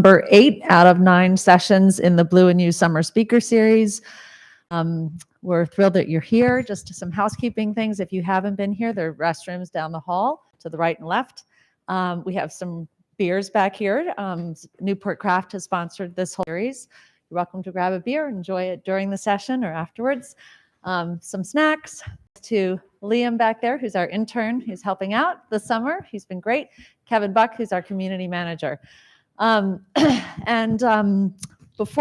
number 8 out of 9 sessions in the Blue and You Summer Speaker Series. We're thrilled that you're here. Just some housekeeping things. If you haven't been here, there are restrooms down the hall to the right and left. We have some beers back here. Newport Craft has sponsored this whole series. You're welcome to grab a beer, enjoy it during the session or afterwards. Some snacks. To Liam back there, who's our intern, who's helping out this summer. He's been great. Kevin Buck, who's our community manager. Before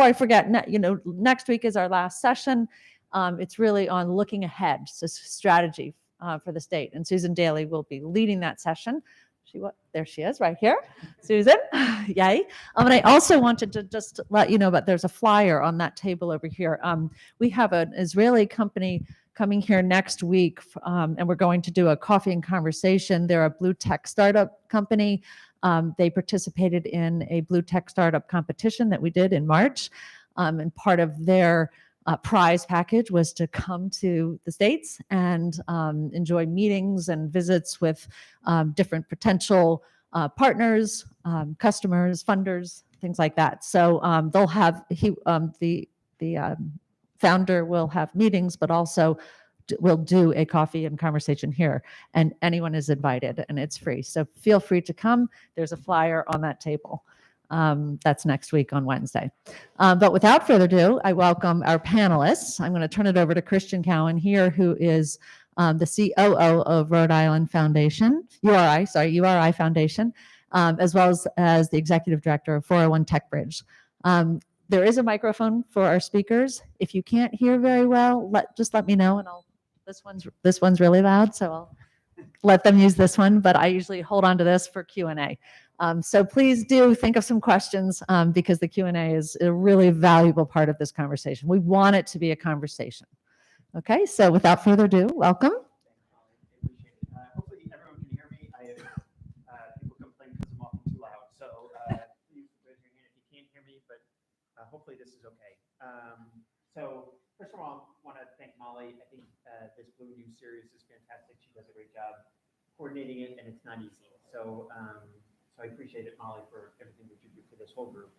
I forget, next week is our last session. It's really on looking ahead, so strategy for the state. And Susan Daly will be leading that session. There she is, right here, Susan. Yay! And I also wanted to just let you know about there's a flyer on that table over here. We have an Israeli company coming here next week, and we're going to do a coffee and conversation. They're a blue tech startup company. They participated in a blue tech startup competition that we did in March, and part of their prize package was to come to the States and enjoy meetings and visits with different potential partners, customers, funders, things like that. So they'll have the founder will have meetings, but also we'll do a coffee and conversation here, and anyone is invited, and it's free. So feel free to come. There's a flyer on that table. That's next week on Wednesday. But without further ado, I welcome our panelists. I'm going to turn it over to Christian Cowan here, who is the COO of Rhode Island Foundation, URI Foundation, as well as the executive director of 401 TechBridge. There is a microphone for our speakers. If you can't hear very well, just let me know, and this one's really loud, so I'll let them use this one. But I usually hold on to this for Q&A. So please do think of some questions because the Q&A is a really valuable part of this conversation. We want it to be a conversation. Okay, so without further ado, welcome. Hopefully everyone can hear me. I have people complain because I'm often too loud. So please raise your hand if you can't hear me, but hopefully this is okay. So first of all, I want to thank Molly. I think this Blue and You series is fantastic. She does a great job coordinating it, and it's not easy. So I appreciate it, Molly, for everything that you do for this whole group.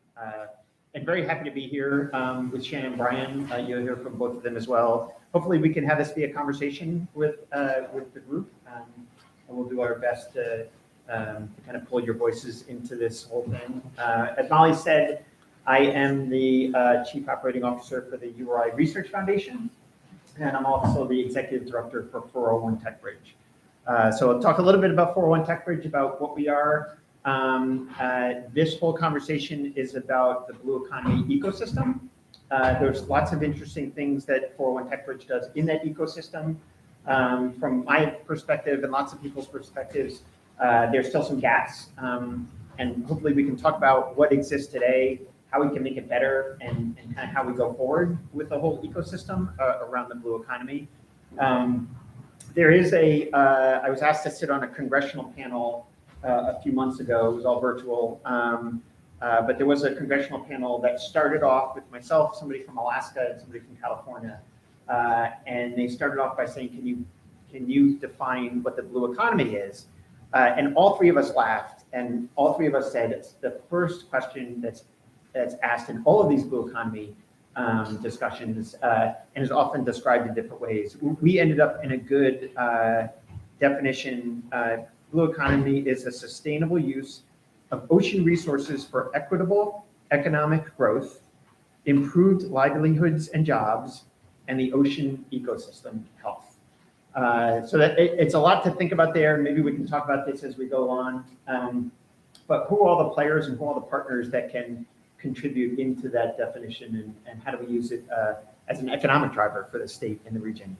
And very happy to be here with Shannon and Brian. You'll hear from both of them as well. Hopefully we can have this be a conversation with the group, and we'll do our best to kind of pull your voices into this whole thing. As Molly said, I am the Chief Operating Officer for the URI Research Foundation, and I'm also the Executive Director for 401 TechBridge. So I'll talk a little bit about 401 TechBridge, about what we are. This whole conversation is about the blue economy ecosystem. There's lots of interesting things that 401 TechBridge does in that ecosystem. From my perspective and lots of people's perspectives, there's still some gaps. And hopefully we can talk about what exists today, how we can make it better, and kind of how we go forward with the whole ecosystem around the blue economy. There is I was asked to sit on a congressional panel a few months ago. It was all virtual, but there was a congressional panel that started off with myself, somebody from Alaska, and somebody from California, and they started off by saying, "Can you define what the blue economy is?" And all three of us laughed, and all three of us said it's the first question that's asked in all of these blue economy discussions, and is often described in different ways. We ended up in a good definition. Blue economy is a sustainable use of ocean resources for equitable economic growth, improved livelihoods and jobs, and the ocean ecosystem health. So that it's a lot to think about there. Maybe we can talk about this as we go on. But who are all the players and who are all the partners that can contribute into that definition, and how do we use it as an economic driver for the state and the region?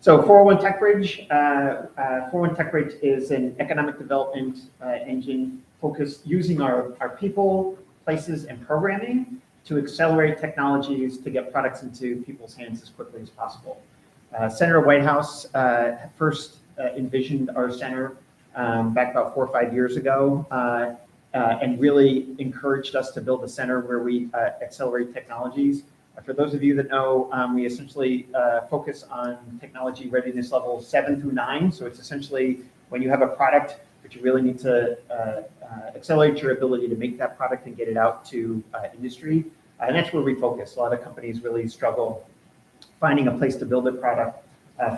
So 401 TechBridge, 401 TechBridge is an economic development engine focused using our people, places, and programming to accelerate technologies to get products into people's hands as quickly as possible. Senator Whitehouse first envisioned our center back about 4 or 5 years ago, and really encouraged us to build a center where we accelerate technologies. For those of you that know, we essentially focus on technology readiness levels 7 through 9. So it's essentially when you have a product, the but you really need to accelerate your ability to make that product and get it out to industry. And that's where we focus. A lot of companies really struggle finding a place to build their product,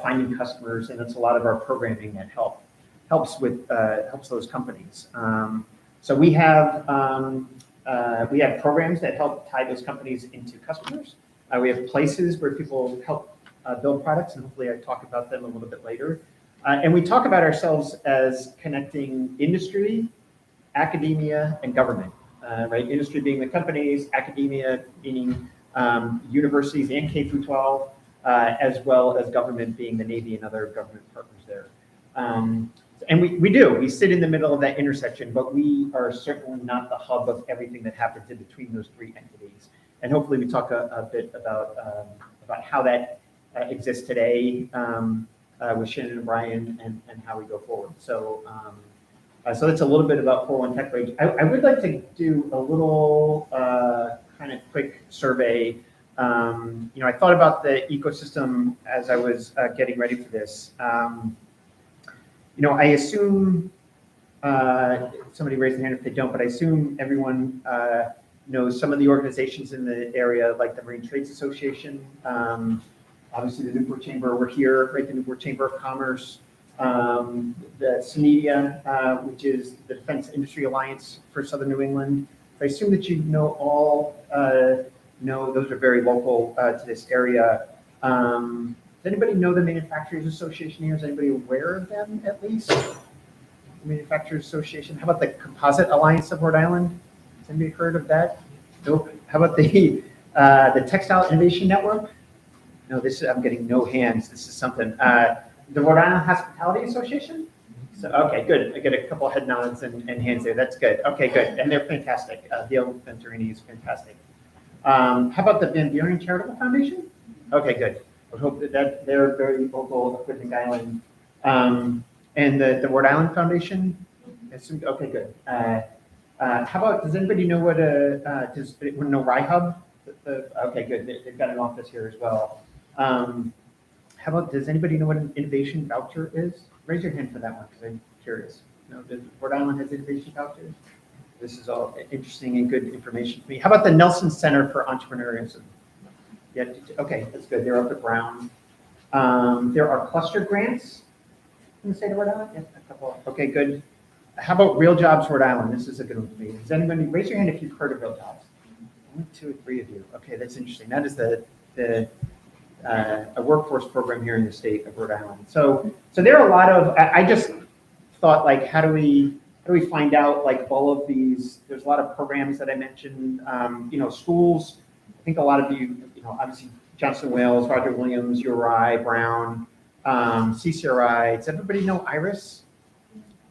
finding customers, and it's a lot of our programming that helps those companies. So we have programs that help tie those companies into customers. We have places where people help build products, and hopefully I talk about them a little bit later. And we talk about ourselves as connecting industry, academia, and government, right? Industry being the companies, academia meaning universities and K through 12, as well as government being the Navy and other government partners there. And we sit in the middle of that intersection, but we are certainly not the hub of everything that happens in between those three entities. And hopefully we talk a bit about how that exists today with Shannon and Brian and how we go forward. So so that's a little bit about 401 Tech Rage. I would like to do a little kind of quick survey. I thought about the ecosystem as I was getting ready for this. I assume somebody raise their hand if they don't, but I assume everyone knows some of the organizations in the area, like the Marine Trades Association, obviously the Newport Chamber. We're here, right? The Newport Chamber of Commerce, the SNEDIA, which is the Defense Industry Alliance for Southern New England. I assume that you know all. Those are very local to this area. Does anybody know the Manufacturers Association here? Is anybody aware of them at least? The Manufacturers Association. How about the Composite Alliance of Rhode Island? Has anybody heard of that? Nope. How about the Textile Innovation Network? No, I'm getting no hands. This is something. The Rhode Island Hospitality Association? So, okay, good. I get a couple head nods and hands there. That's good. Okay, good. And they're fantastic. Dale Venturini is fantastic. How about the Van Buren Charitable Foundation? Okay, good. I hope that they're very local up in Island. And the Rhode Island Foundation? Okay, good. How about, does anybody know what RIHub? Okay, good. They've got an office here as well. How about, does anybody know what an innovation voucher is? Raise your hand for that one, because I'm curious. No, does Rhode Island has innovation vouchers? This is all interesting and good information for me. How about the Nelson Center for Entrepreneurship? Yeah, okay, that's good. They're up at Brown. There are cluster grants in the state of Rhode Island? Yeah, a couple. Okay, good. How about Real Jobs Rhode Island? This is a good one for me. Does anybody, raise your hand if you've heard of Real Jobs? 1, 2, or 3 of you. Okay, that's interesting. That is a workforce program here in the state of Rhode Island. So there are a lot of, I just thought, like, how do we find out, like, all of these? There's a lot of programs that I mentioned. Schools. I think a lot of you, obviously Johnson Wales, Roger Williams, URI, Brown, CCRI. Does everybody know IRIS?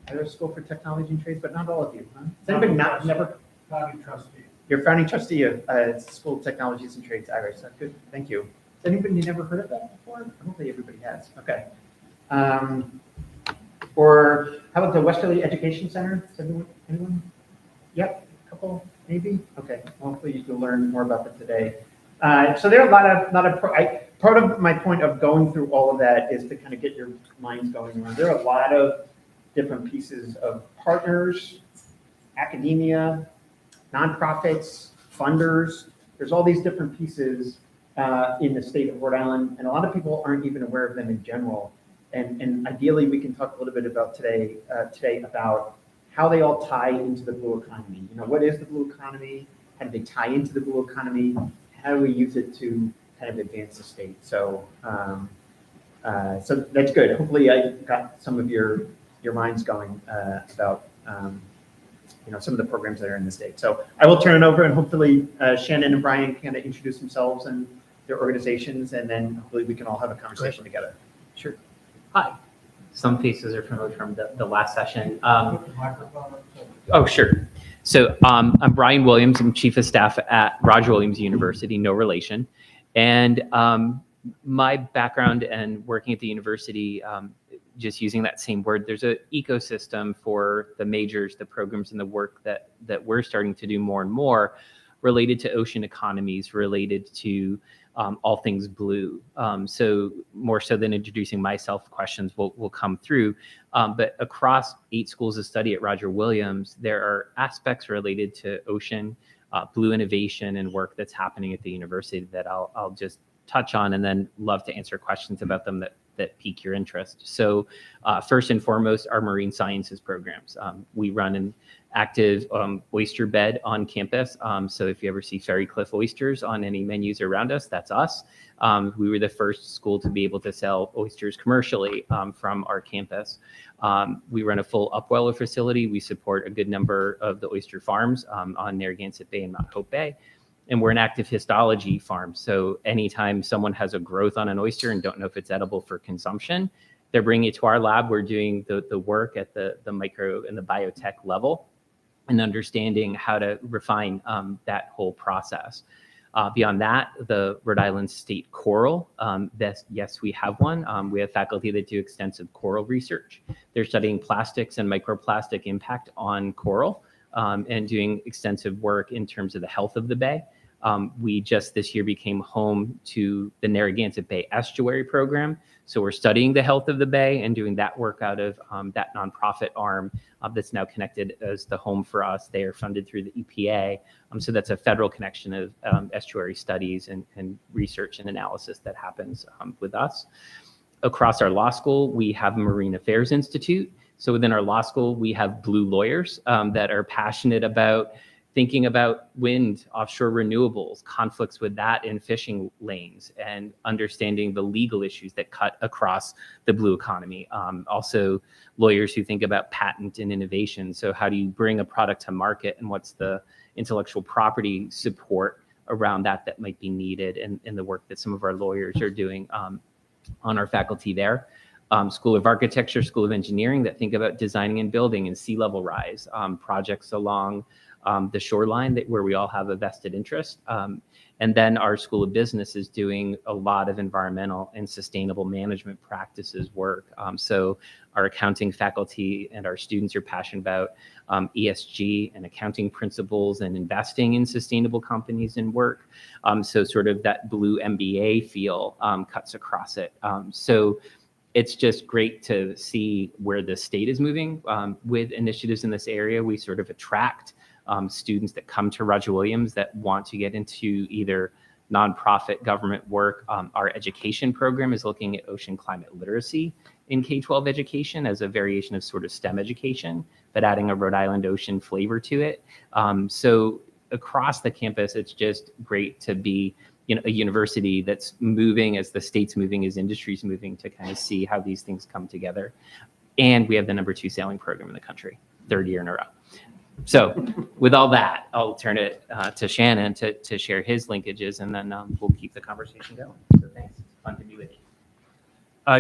IRIS School for Technology and Trades, but not all of you. Huh? Does anybody never? Founding trustee. You're founding trustee of School of Technologies and Trades, IRIS. That's good. Thank you. Has anybody never heard of that before? Hopefully everybody has. Okay. Or how about the Westerly Education Center? Does anyone? Yep, a couple, maybe? Okay, well, hopefully you can learn more about that today. So there are a lot of part of my point of going through all of that is to kind of get your minds going around. There are a lot of different pieces of partners, academia, nonprofits, funders. There's all these different pieces in the state of Rhode Island, and a lot of people aren't even aware of them in general. And ideally, we can talk a little bit about today about how they all tie into the blue economy. What is the blue economy? How do they tie into the blue economy? How do we use it to kind of advance the state? So, so that's good. Hopefully, I got some of your minds going about some of the programs that are in the state. So I will turn it over, and hopefully Shannon and Brian can introduce themselves and their organizations, and then hopefully we can all have a conversation together. Sure. Hi. Some faces are familiar from the last session. Oh, sure. So I'm Brian Williams. I'm Chief of Staff at Roger Williams University, no relation. And my background and working at the university, just using that same word, there's an ecosystem for the majors, the programs, and the work that we're starting to do more and more related to ocean economies, related to all things blue. So more so than introducing myself, questions will come through. But across 8 schools of study at Roger Williams, there are aspects related to ocean, blue innovation and work that's happening at the university that I'll just touch on, and then love to answer questions about them that pique your interest. So first and foremost, our marine sciences programs. We run an active oyster bed on campus. So if you ever see Ferry Cliff oysters on any menus around us, that's us. We were the first school to be able to sell oysters commercially from our campus. We run a full upweller facility. We support a good number of the oyster farms on Narragansett Bay and Mount Hope Bay. And we're an active histology farm. So anytime someone has a growth on an oyster and don't know if it's edible for consumption, they're bringing it to our lab. We're doing the work at the micro and the biotech level and understanding how to refine that whole process. Beyond that, the Rhode Island State Coral, yes, we have one. We have faculty that do extensive coral research. They're studying plastics and microplastic impact on coral and doing extensive work in terms of the health of the bay. We just this year became home to the Narragansett Bay Estuary Program. So we're studying the health of the bay and doing that work out of that nonprofit arm that's now connected as the home for us. They are funded through the EPA. So that's a federal connection of estuary studies and research and analysis that happens with us. Across our law school, we have a Marine Affairs Institute. So within our law school, we have blue lawyers that are passionate about thinking about wind, offshore renewables, conflicts with that in fishing lanes, and understanding the legal issues that cut across the blue economy. Also, lawyers who think about patent and innovation. So how do you bring a product to market, and what's the intellectual property support around that might be needed, and the work that some of our lawyers are doing on our faculty there. School of Architecture, School of Engineering that think about designing and building and sea level rise, projects along the shoreline where we all have a vested interest. And then our School of Business is doing a lot of environmental and sustainable management practices work. So our accounting faculty and our students are passionate about ESG and accounting principles and investing in sustainable companies and work. So sort of that blue MBA feel cuts across it. So it's just great to see where the state is moving with initiatives in this area. We sort of attract students that come to Roger Williams that want to get into either nonprofit government work. Our education program is looking at ocean climate literacy in K-12 education as a variation of sort of STEM education, but adding a Rhode Island ocean flavor to it. So across the campus, it's just great to be a university that's moving as the state's moving, as industry's moving, to kind of see how these things come together. And we have the #2 sailing program in the country, 3rd year in a row. So with all that, I'll turn it to Shannon to share his linkages, and then we'll keep the conversation going. So thanks. It's fun to be with you.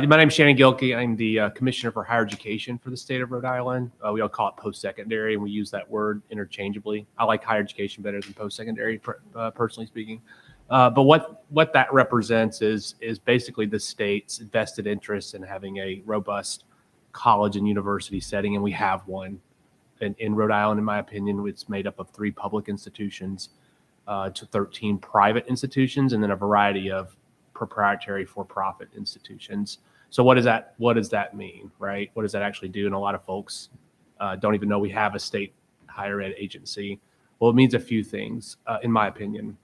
My name is Shannon Gilkey. I'm the Commissioner for Higher Education for the state of Rhode Island. We all call it post-secondary, and we use that word interchangeably. I like higher education better than post-secondary, personally speaking. But what that represents is basically the state's vested interest in having a robust college and university setting, and we have one. In Rhode Island, in my opinion, it's made up of 3 public institutions to 13 private institutions, and then a variety of proprietary for-profit institutions. So what does that mean, right? What does that actually do? And a lot of folks don't even know we have a state higher ed agency. Well, it means a few things, in my opinion.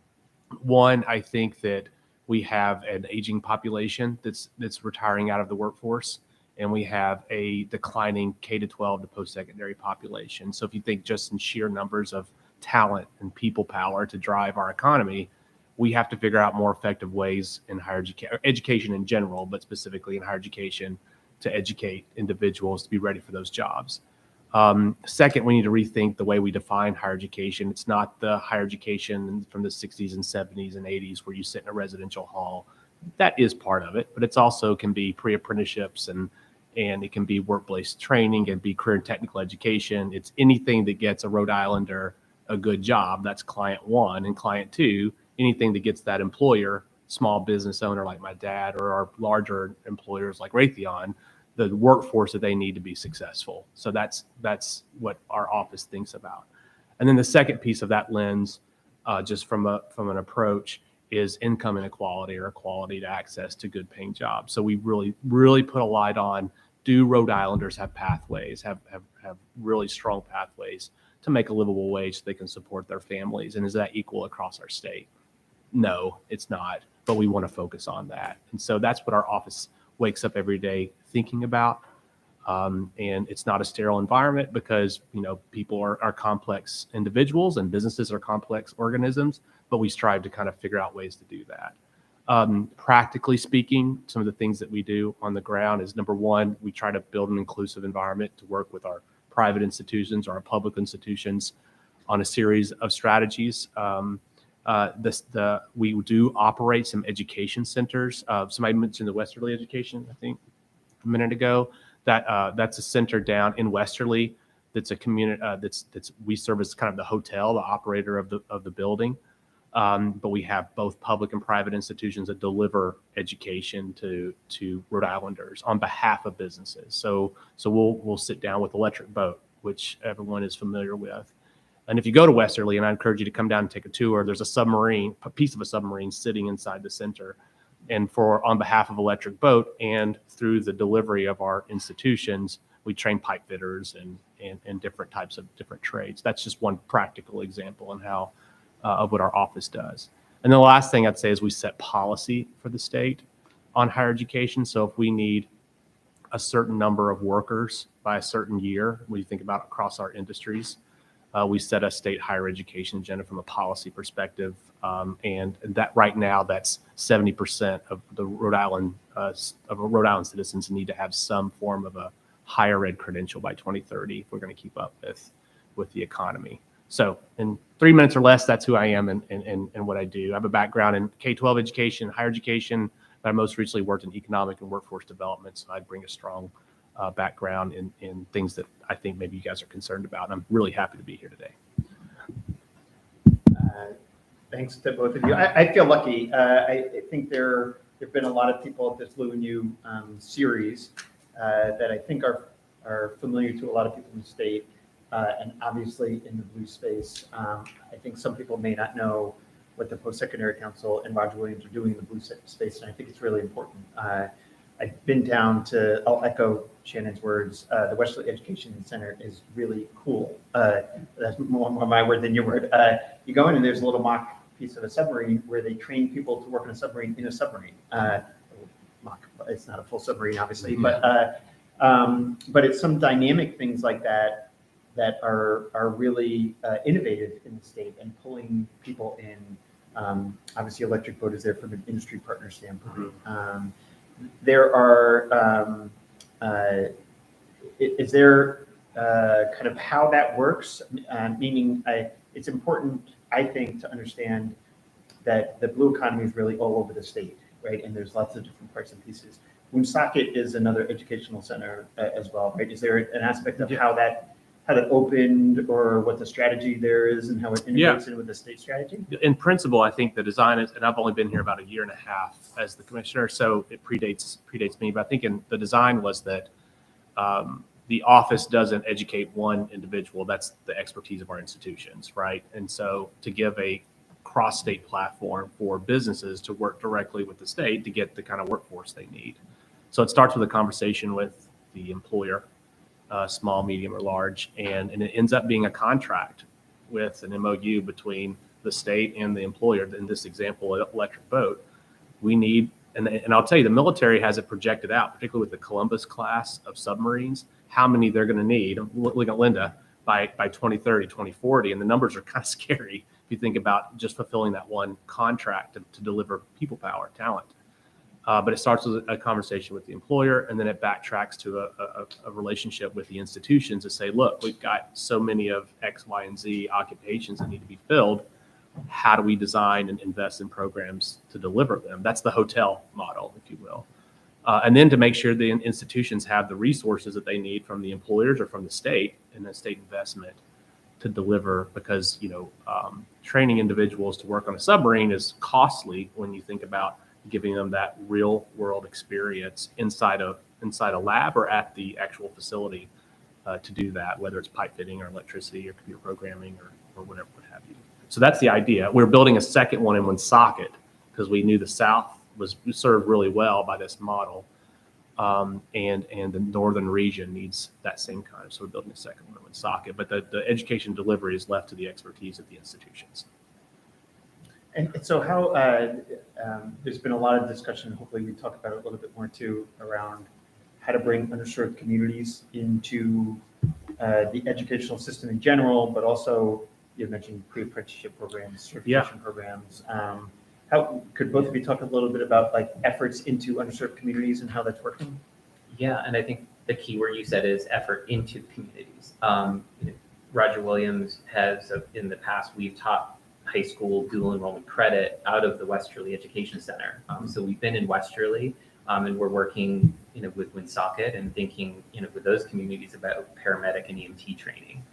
One, I think that we have an aging population that's retiring out of the workforce, and we have a declining K-12 to post-secondary population. So if you think just in sheer numbers of talent and people power to drive our economy, we have to figure out more effective ways in higher education in general, but specifically in higher education, to educate individuals to be ready for those jobs. Second, we need to rethink the way we define higher education. It's not the higher education from the 60s and 70s and 80s where you sit in a residential hall. That is part of it, but it's also can be pre-apprenticeships and it can be workplace training, it can be career and technical education. It's anything that gets a Rhode Islander a good job. That's client 1. And client 2, anything that gets that employer, small business owner like my dad, or our larger employers like Raytheon, the workforce that they need to be successful. So that's what our office thinks about. And then the second piece of that lens, just from an approach, is income inequality or equality to access to good paying jobs. So we really put a light on, do Rhode Islanders have pathways, have really strong pathways to make a livable wage so they can support their families? And is that equal across our state? No, it's not, but we want to focus on that. And so that's what our office wakes up every day thinking about. And it's not a sterile environment because, people are complex individuals and businesses are complex organisms, but we strive to kind of figure out ways to do that. Practically speaking, some of the things that we do on the ground is, number one, we try to build an inclusive environment to work with our private institutions or our public institutions on a series of strategies. We do operate some education centers. Somebody mentioned the Westerly Education, I think, a minute ago. That's a center down in Westerly. That's a community. We serve as kind of the hotel, the operator of the building. But we have both public and private institutions that deliver education to Rhode Islanders on behalf of businesses. So we'll sit down with Electric Boat, which everyone is familiar with. And if you go to Westerly, and I encourage you to come down and take a tour, there's a piece of a submarine sitting inside the center. And on behalf of Electric Boat and through the delivery of our institutions, we train pipe fitters and different types of different trades. That's just one practical example in how of what our office does. And then the last thing I'd say is we set policy for the state on higher education. So if we need a certain number of workers by a certain year, when you think about across our industries, we set a state higher education agenda from a policy perspective. And that right now, that's 70% of the Rhode Island citizens need to have some form of a higher ed credential by 2030 if we're going to keep up with the economy. So in 3 minutes or less, that's who I am and what I do. I have a background in K-12 education, higher education, but I most recently worked in economic and workforce development. So I bring a strong background in things that I think maybe you guys are concerned about. And I'm really happy to be here today. Thanks to both of you. I feel lucky. I think there have been a lot of people at this Lou and You series that I think are familiar to a lot of people in the state. And obviously in the Blue space, I think some people may not know what the Post-Secondary Council and Roger Williams are doing in the Blue space, and I think it's really important. I've been down to, I'll echo Shannon's words, the Westerly Education Center is really cool. That's more my word than your word. You go in and there's a little mock piece of a submarine where they train people to work on a submarine in a submarine. It's not a full submarine, obviously, but it's some dynamic things like that are really innovative in the state and pulling people in. Obviously, Electric Boat is there from an industry partner standpoint. There are, is there kind of how that works? Meaning it's important, I think, to understand that the Blue economy is really all over the state, right? And there's lots of different parts and pieces. Woonsocket is another educational center as well, right? Is there an aspect of how that opened or what the strategy there is and how it integrates in with the state strategy? In principle, I think the design is, and I've only been here about 1.5 years as the commissioner, so it predates me, but I think the design was that the office doesn't educate one individual. That's the expertise of our institutions, right? And so to give a cross-state platform for businesses to work directly with the state to get the kind of workforce they need. So it starts with a conversation with the employer, small, medium, or large, and it ends up being a contract with an MOU between the state and the employer. In this example, Electric Boat, we need, and I'll tell you, the military has it projected out, particularly with the Columbus class of submarines, how many they're going to need. I'm looking at Linda by 2030, 2040, and the numbers are kind of scary if you think about just fulfilling that one contract to deliver people power, talent. But it starts with a conversation with the employer, and then it backtracks to a relationship with the institutions to say, look, we've got so many of X, Y, and Z occupations that need to be filled. How do we design and invest in programs to deliver them? That's the hotel model, if you will. And then to make sure the institutions have the resources that they need from the employers or from the state and the state investment to deliver, because, training individuals to work on a submarine is costly when you think about giving them that real world experience inside a lab or at the actual facility to do that, whether it's pipe fitting or electricity or computer programming or whatever, what have you. So that's the idea. We're building a second one in Woonsocket because we knew the South was served really well by this model. And the northern region needs that same kind. So we're building a second one in Woonsocket, but the education delivery is left to the expertise of the institutions. And so how, there's been a lot of discussion, hopefully we talk about it a little bit more too, around how to bring underserved communities into the educational system in general, but also you mentioned pre-apprenticeship programs, certification programs. How could both of you talk a little bit about like efforts into underserved communities and how that's working? Yeah, and I think the key word you said is effort into the communities. Roger Williams has, in the past, we've taught high school dual enrollment credit out of the Westerly Education Center. So we've been in Westerly, and we're working, with Woonsocket and thinking, with those communities about paramedic and EMT training.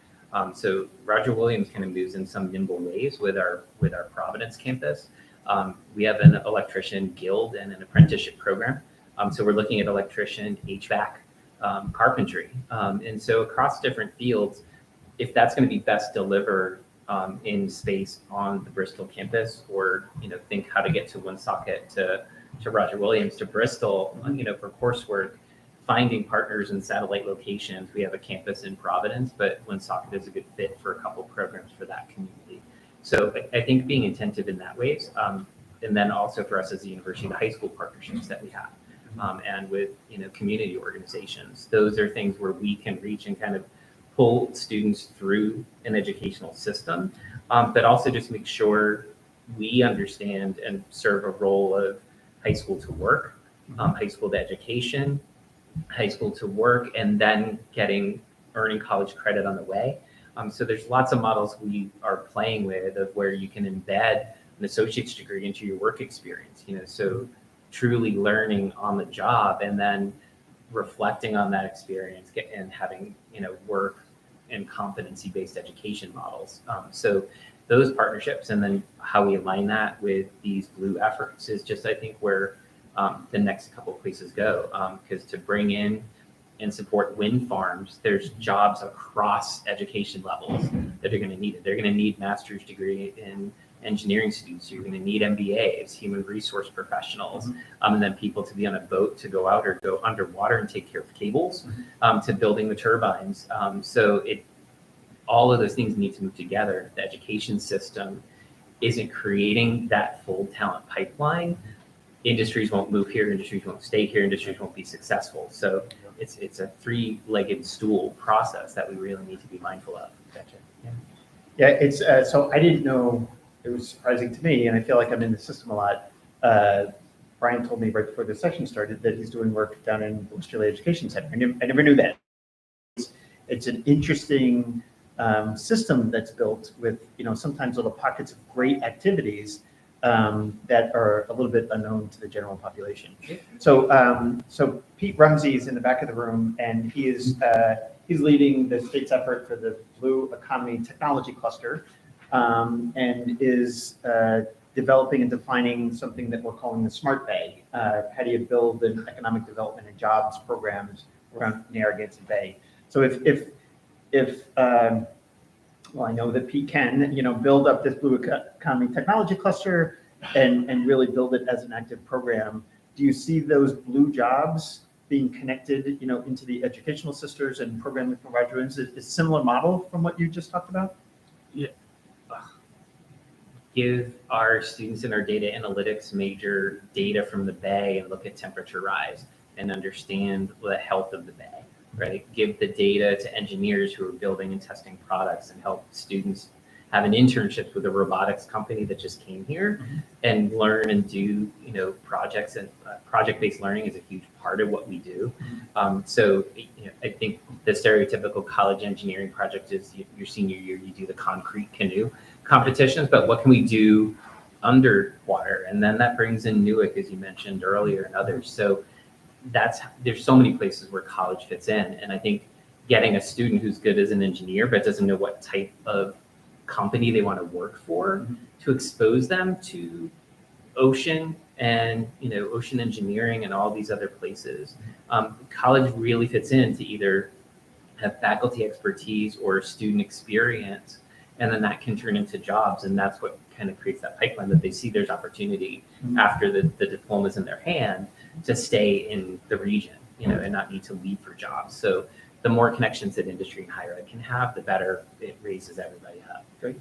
So Roger Williams kind of moves in some nimble ways with our Providence campus. We have an electrician guild and an apprenticeship program. So we're looking at electrician, HVAC, carpentry. And so across different fields, if that's going to be best delivered in space on the Bristol campus, or, think how to get to Woonsocket, to Roger Williams, to Bristol, for coursework, finding partners in satellite locations. We have a campus in Providence, but Woonsocket is a good fit for a couple programs for that community. So I think being attentive in that ways, and then also for us as a university, the high school partnerships that we have, and with community organizations, those are things where we can reach and kind of pull students through an educational system, but also just make sure we understand and serve a role of high school to work, high school to education, high school to work, and then earning college credit on the way. So there's lots of models we are playing with of where you can embed an associate's degree into your work experience, so truly learning on the job and then reflecting on that experience and having, work and competency-based education models. So those partnerships and then how we align that with these blue efforts is just, I think, where the next couple of places go, because to bring in and support wind farms, there's jobs across education levels that are going to need it. They're going to need master's degree in engineering students. You're going to need MBAs, human resource professionals, and then people to be on a boat to go out or go underwater and take care of cables, to building the turbines. So all of those things need to move together. The education system isn't creating that full talent pipeline. Industries won't move here, industries won't stay here, industries won't be successful. So it's a three-legged stool process that we really need to be mindful of. Gotcha. Yeah, it's so I didn't know, it was surprising to me, and I feel like I'm in the system a lot. Brian told me right before the session started that he's doing work down in the Westerly Education Center. I never knew that. It's an interesting system that's built with, sometimes little pockets of great activities that are a little bit unknown to the general population. So Pete Rumsey is in the back of the room, and he's leading the state's effort for the Blue Economy Technology Cluster, and is developing and defining something that we're calling the Smart Bay. How do you build an economic development and jobs programs around Narragansett Bay? So if well, I know that Pete can, build up this Blue Economy Technology Cluster and really build it as an active program. Do you see those blue jobs being connected, into the educational sisters and programming from Roger Williams? Is a similar model from what you just talked about? Yeah. Give our students in our data analytics major data from the Bay and look at temperature rise and understand the health of the Bay. Right? Give the data to engineers who are building and testing products and help students have an internship with a robotics company that just came here and learn and do, projects, and project-based learning is a huge part of what we do. So, I think the stereotypical college engineering project is your senior year, you do the concrete canoe competitions, but what can we do underwater? And then that brings in Newark, as you mentioned earlier, and others. So there's so many places where college fits in. And I think getting a student who's good as an engineer, but doesn't know what type of company they want to work for, to expose them to ocean and, ocean engineering and all these other places. College really fits in to either have faculty expertise or student experience and then that can turn into jobs, and that's what kind of creates that pipeline that they see there's opportunity after the diploma's in their hand to stay in the region, and not need to leave for jobs. So the more connections that industry and higher ed can have, the better it raises everybody up. Great.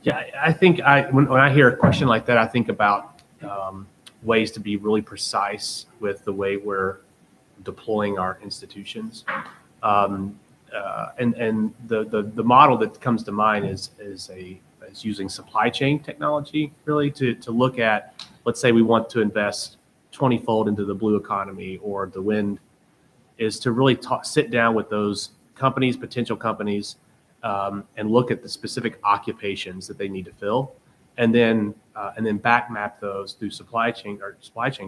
Yeah, I think when I hear a question like that, I think about ways to be really precise with the way we're deploying our institutions. And the model that comes to mind is using supply chain technology really to look at, let's say we want to invest 20-fold into the blue economy or the wind, is to really sit down with those companies, potential companies, and look at the specific occupations that they need to fill, and then back map those through supply chain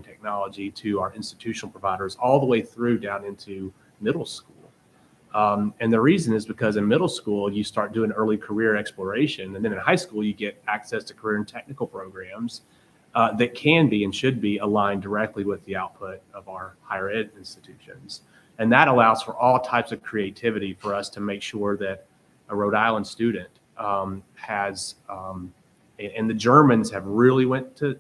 technology to our institutional providers all the way through down into middle school. And the reason is because in middle school, you start doing early career exploration. And then in high school, you get access to career and technical programs that can be and should be aligned directly with the output of our higher ed institutions. And that allows for all types of creativity for us to make sure that a Rhode Island student has, and the Germans have really went to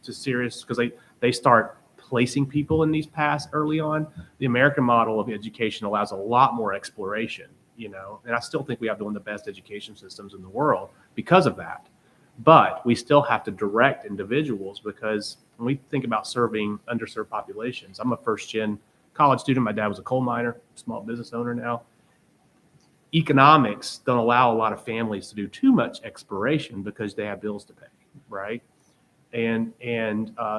serious, because they start placing people in these paths early on. The American model of education allows a lot more exploration, and I still think we have one of the best education systems in the world because of that. But we still have to direct individuals, because when we think about serving underserved populations, I'm a first-gen college student. My dad was a coal miner, small business owner now. Economics don't allow a lot of families to do too much exploration because they have bills to pay, right? And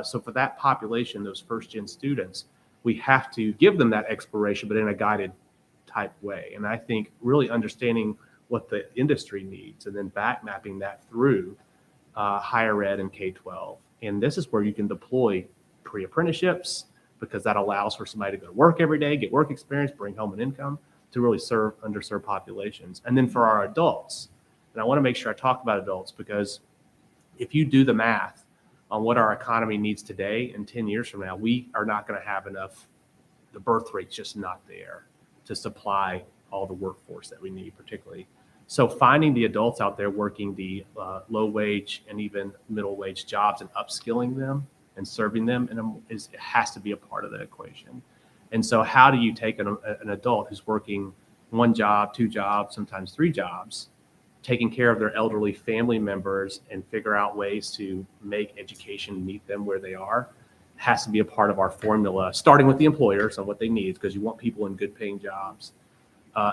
so for that population, those first-gen students, we have to give them that exploration, but in a guided type way. And I think really understanding what the industry needs and then back mapping that through higher ed and K-12. And this is where you can deploy pre-apprenticeships, because that allows for somebody to go to work every day, get work experience, bring home an income to really serve underserved populations. And then for our adults, and I want to make sure I talk about adults, because if you do the math on what our economy needs today and 10 years from now, we are not going to have enough. The birth rate's just not there to supply all the workforce that we need, particularly. So finding the adults out there working the low wage and even middle wage jobs and upskilling them and serving them it has to be a part of the equation. And so how do you take an adult who's working one job, two jobs, sometimes three jobs, taking care of their elderly family members, and figure out ways to make education meet them where they are? It has to be a part of our formula, starting with the employers on what they need, because you want people in good paying jobs,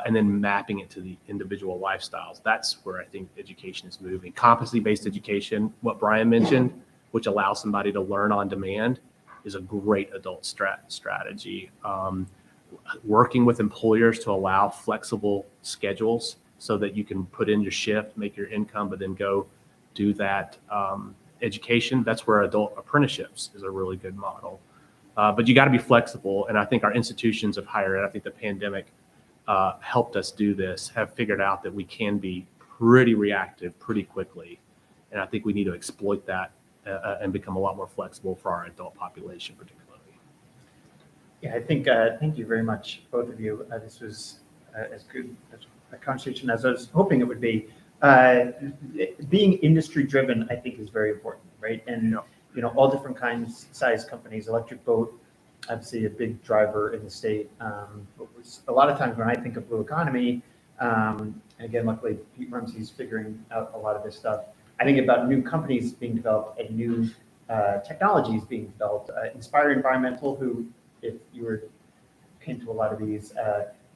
and then mapping it to the individual lifestyles. That's where I think education is moving. Competency-based education, what Brian mentioned, which allows somebody to learn on demand, is a great adult strategy. Working with employers to allow flexible schedules so that you can put in your shift, make your income, but then go do that education. That's where adult apprenticeships is a really good model. But you got to be flexible. And I think our institutions of higher ed, I think the pandemic helped us do this, have figured out that we can be pretty reactive pretty quickly. And I think we need to exploit that and become a lot more flexible for our adult population, particularly. Yeah, I think, thank you very much, both of you. This was as good a conversation as I was hoping it would be. Being industry driven, I think, is very important, right? And, all different kinds, size companies, Electric Boat, obviously a big driver in the state. A lot of times when I think of blue economy, and again, luckily Pete Rumsey's figuring out a lot of this stuff, I think about new companies being developed and new technologies being developed. Inspire Environmental, who, if you were came to a lot of these,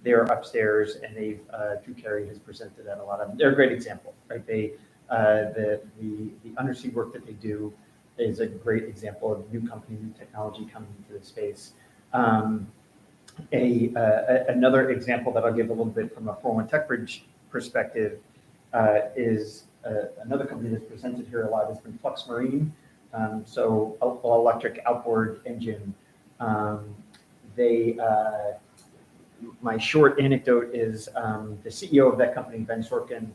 they're upstairs, and they've Drew Carey has presented at a lot of them. They're a great example, right? They the undersea work that they do is a great example of new company, new technology coming into the space. Another example that I'll give a little bit from a 401 TechBridge perspective is another company that's presented here a lot has been Flux Marine. So all electric outboard engine. My short anecdote is the CEO of that company, Ben Sorkin,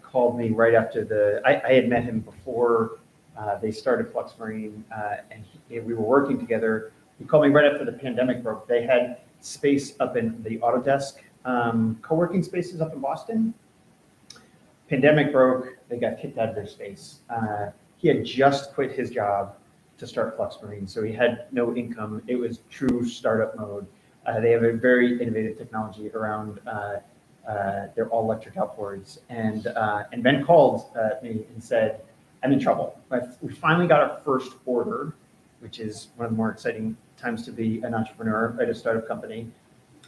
called me right after I had met him before they started Flux Marine, and we were working together. He called me right after the pandemic broke. They had space up in the Autodesk co-working spaces up in Boston, Pandemic broke, they got kicked out of their space. He had just quit his job to start Flux Marine, so he had no income. It was true startup mode. They have a very innovative technology around their all-electric outboards. And Ben called me and said, I'm in trouble. We finally got our first order, which is one of the more exciting times to be an entrepreneur at a startup company.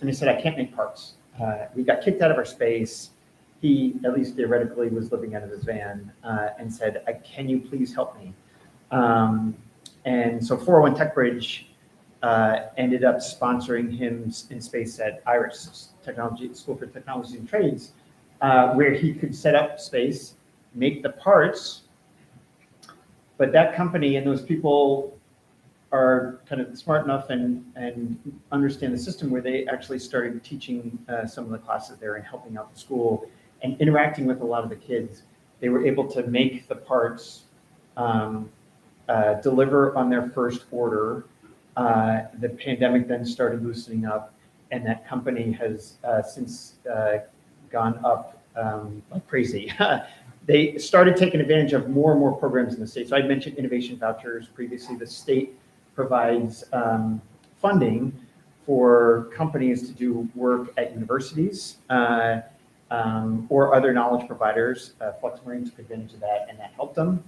And he said, I can't make parts. We got kicked out of our space. He, at least theoretically, was living out of his van and said, can you please help me? And so 401 TechBridge ended up sponsoring him in space at IRIS, School for Technology and Trades, where he could set up space, make the parts, but that company and those people are kind of smart enough and understand the system where they actually started teaching some of the classes there and helping out the school and interacting with a lot of the kids. They were able to make the parts, deliver on their first order. The pandemic then started loosening up, and that company has since gone up like crazy. They started taking advantage of more and more programs in the state. So I mentioned innovation vouchers previously. The state provides funding for companies to do work at universities or other knowledge providers. Flux Marine took advantage of that, and that helped them.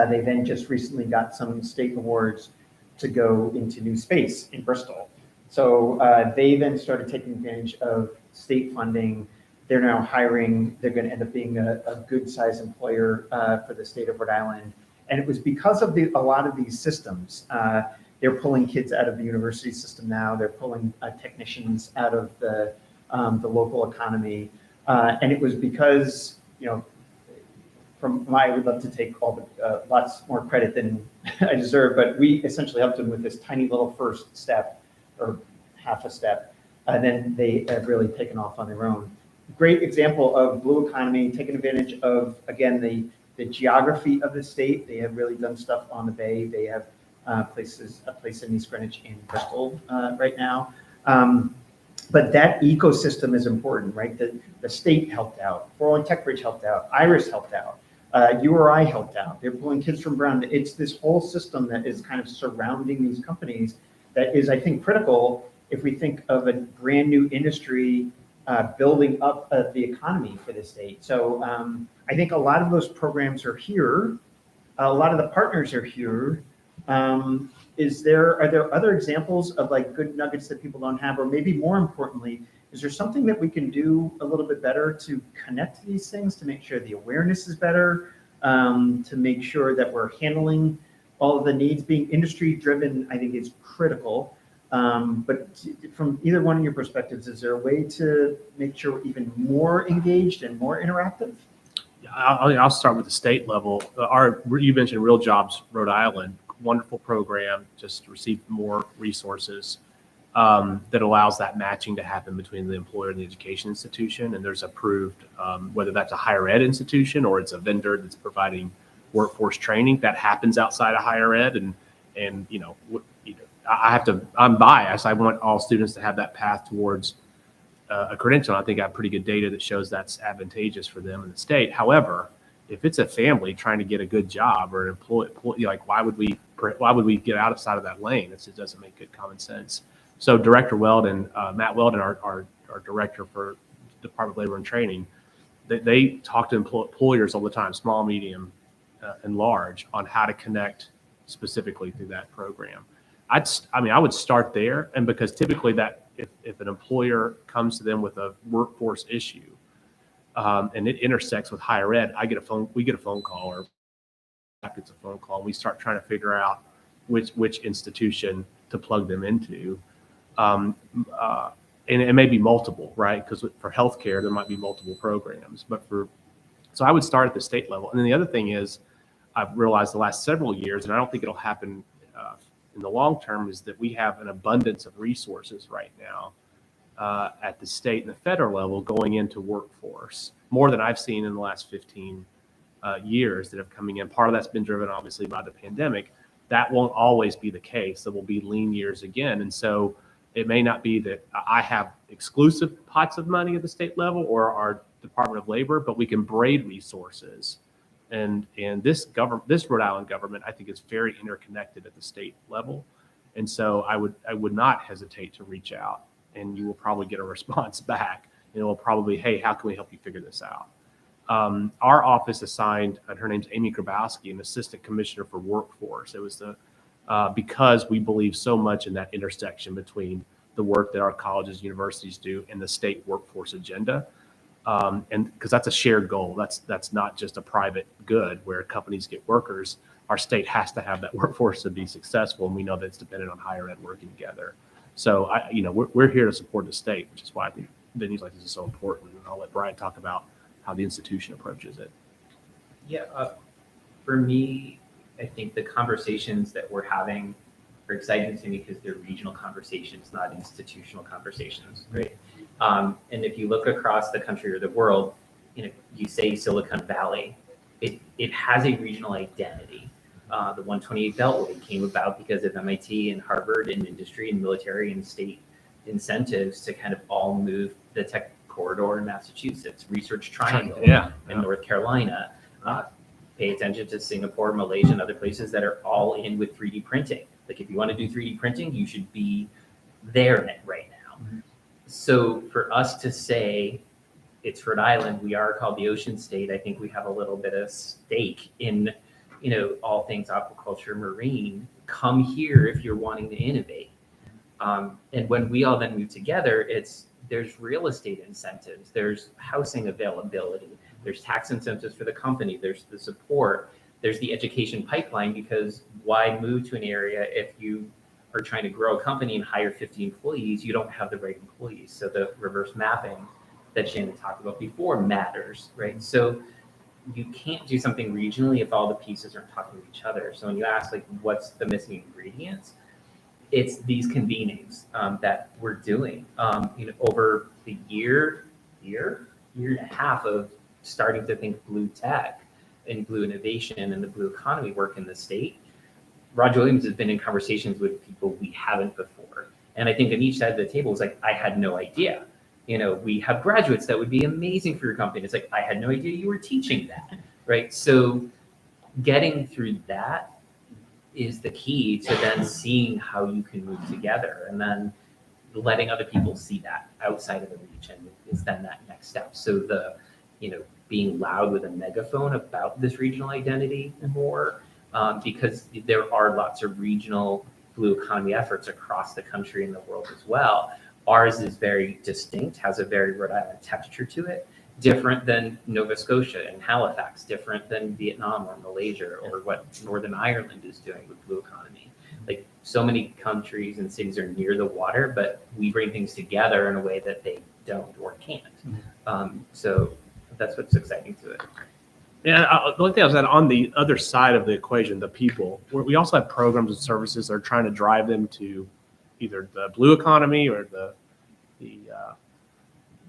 They then just recently got some state awards to go into new space in Bristol. So they then started taking advantage of state funding. They're now hiring. They're going to end up being a good size employer for the state of Rhode Island. And it was because of a lot of these systems. They're pulling kids out of the university system now. They're pulling technicians out of the local economy. And it was because, I would love to take all the lots more credit than I deserve, but we essentially helped them with this tiny little first step or half a step. And then they have really taken off on their own. Great example of blue economy, taking advantage of, again, the geography of the state. They have really done stuff on the Bay. They have a place in East Greenwich and Bristol right now. But that ecosystem is important, right? The state helped out. 401 TechBridge helped out. IRIS helped out. URI helped out. They're pulling kids from Brown. It's this whole system that is kind of surrounding these companies that is, I think, critical if we think of a brand new industry building up the economy for the state. So I think a lot of those programs are here. A lot of the partners are here. Are there other examples of like good nuggets that people don't have, or maybe more importantly, is there something that we can do a little bit better to connect these things, to make sure the awareness is better, to make sure that we're handling all of the needs? Being industry driven, I think, is critical. But from either one of your perspectives, is there a way to make sure we're even more engaged and more interactive? I'll start with the state level. You mentioned Real Jobs Rhode Island, wonderful program, just received more resources that allows that matching to happen between the employer and the education institution. And there's approved, whether that's a higher ed institution or it's a vendor that's providing workforce training, that happens outside of higher ed. And I'm biased. I want all students to have that path towards a credential. I think I have pretty good data that shows that's advantageous for them in the state. However, if it's a family trying to get a good job or an employee, like why would we get outside of that lane? It doesn't make good common sense. So Director Weldon, Matt Weldon, our director for Department of Labor and Training, they talk to employers all the time, small, medium, and large, on how to connect specifically through that program. I would start there, and because typically that if an employer comes to them with a workforce issue and it intersects with higher ed, we get a phone call, or it's a phone call, and we start trying to figure out which institution to plug them into. And it may be multiple, right? Because for healthcare, there might be multiple programs. So I would start at the state level. And then the other thing is, I've realized the last several years, and I don't think it'll happen in the long term, is that we have an abundance of resources right now at the state and the federal level going into workforce, more than I've seen in the last 15 years that have coming in. Part of that's been driven obviously by the pandemic. That won't always be the case. There will be lean years again. And so it may not be that I have exclusive pots of money at the state level, or our Department of Labor, but we can braid resources. And this Rhode Island government, I think, is very interconnected at the state level. And so I would not hesitate to reach out, and you will probably get a response back. And it will probably, hey, how can we help you figure this out? Our office assigned, and her name's Amy Grabowski, an assistant commissioner for workforce. It was because we believe so much in that intersection between the work that our colleges and universities do and the state workforce agenda. And because that's a shared goal. That's not just a private good where companies get workers. Our state has to have that workforce to be successful, and we know that it's dependent on higher ed working together. So we're here to support the state, which is why I think venues like this is so important. And I'll let Brian talk about how the institution approaches it. Yeah, for me, I think the conversations that we're having are exciting to me because they're regional conversations, not institutional conversations, right? And if you look across the country or the world, you say Silicon Valley, it has a regional identity. The 128 Beltway came about because of MIT and Harvard and industry and military and state incentives to kind of all move the tech corridor in Massachusetts, Research Triangle in North Carolina. Pay attention to Singapore, Malaysia, and other places that are all in with 3D printing. Like if you want to do 3D printing, you should be there right now. Mm-hmm. So for us to say it's Rhode Island, we are called the Ocean State. I think we have a little bit of stake in, all things aquaculture, marine. Come here if you're wanting to innovate. And when we all then move together, there's real estate incentives, there's housing availability, there's tax incentives for the company, there's the support, there's the education pipeline, because why move to an area if you are trying to grow a company and hire 50 employees, you don't have the right employees. So the reverse mapping that Shannon talked about before matters, right? So you can't do something regionally if all the pieces aren't talking to each other. So when you ask what's the missing ingredients, it's these convenings that we're doing over the year and a half of starting to think blue tech and blue innovation and the blue economy work in the state. Roger Williams has been in conversations with people we haven't before. And I think on each side of the table is I had no idea. We have graduates that would be amazing for your company. It's I had no idea you were teaching that, right? So getting through that is the key to then seeing how you can move together, and then letting other people see that outside of the region is then that next step. So the, being loud with a megaphone about this regional identity more, because there are lots of regional blue economy efforts across the country and the world as well. Ours is very distinct, has a very Rhode Island texture to it, different than Nova Scotia and Halifax, different than Vietnam or Malaysia or what Northern Ireland is doing with blue economy. So many countries and cities are near the water, but we bring things together in a way that they don't or can't. So that's what's exciting to it. Yeah, the only thing I was at on the other side of the equation, the people, we also have programs and services that are trying to drive them to either the blue economy or the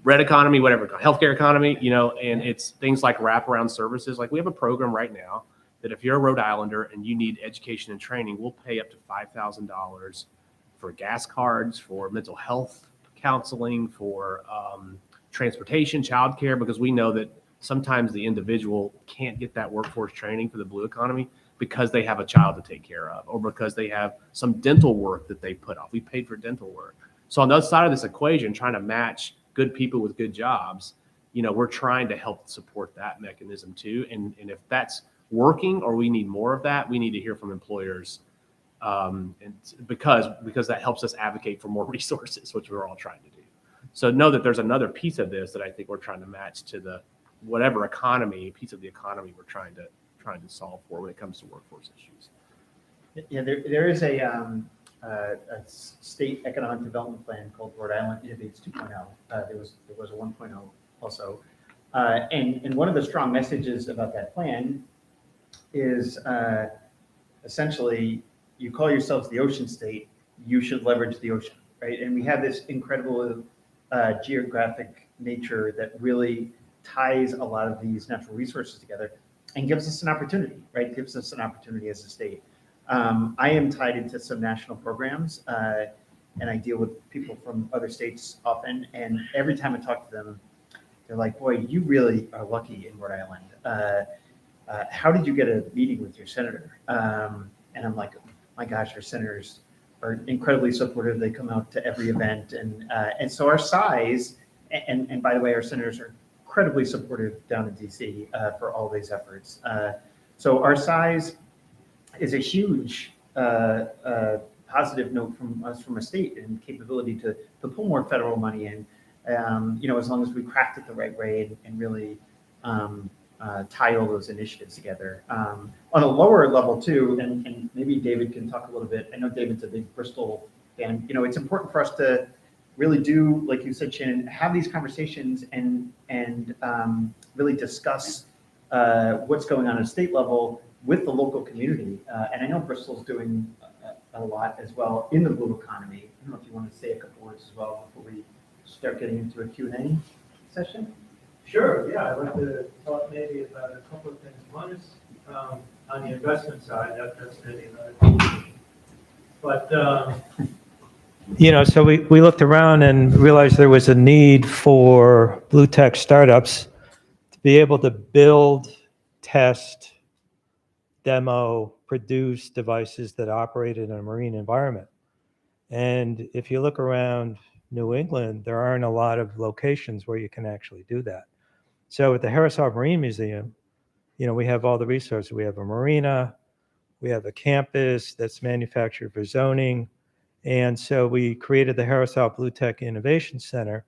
red economy, whatever, healthcare economy, and it's things like wraparound services. We have a program right now that if you're a Rhode Islander and you need education and training, we'll pay up to $5,000 for gas cards, for mental health counseling, for transportation, childcare, because we know that sometimes the individual can't get that workforce training for the blue economy because they have a child to take care of, or because they have some dental work that they put off. We paid for dental work. So on the other side of this equation, trying to match good people with good jobs, we're trying to help support that mechanism too. And if that's working or we need more of that, we need to hear from employers, and because that helps us advocate for more resources, which we're all trying to do. So know that there's another piece of this that I think we're trying to match to the whatever piece of the economy we're trying to solve for when it comes to workforce issues. Yeah, there is a state economic development plan called Rhode Island Innovates 2.0. There was a 1.0 also. And one of the strong messages about that plan is essentially, you call yourselves the ocean state, you should leverage the ocean, right? And we have this incredible geographic nature that really ties a lot of these natural resources together and gives us an opportunity, right? Gives us an opportunity as a state. I am tied into some national programs, and I deal with people from other states often. And every time I talk to them, they're like, boy, you really are lucky in Rhode Island. How did you get a meeting with your senator? And I'm like, my gosh, our senators are incredibly supportive. They come out to every event. And so our size, and by the way, our senators are incredibly supportive down in DC for all these efforts. So our size is a huge positive note from us from a state and capability to pull more federal money in, as long as we craft it the right way and really tie all those initiatives together. On a lower level too, and maybe David can talk a little bit. I know David's a big Bristol fan. It's important for us to really do, like you said, Shannon, have these conversations and really discuss what's going on at a state level with the local community. And I know Bristol's doing a lot as well in the blue economy. I don't know if you want to say a couple words as well before we start getting into a Q&A session. Sure, yeah, I'd like to talk maybe about a couple of things. One is on the investment side, that's maybe another. But, so we looked around and realized there was a need for blue tech startups to be able to build, test, demo, produce devices that operate in a marine environment. And if you look around New England, there aren't a lot of locations where you can actually do that. So at the Harrisov Marine Museum, we have all the resources. We have a marina, we have a campus that's manufactured for zoning. And so we created the Harrisov Blue Tech Innovation Center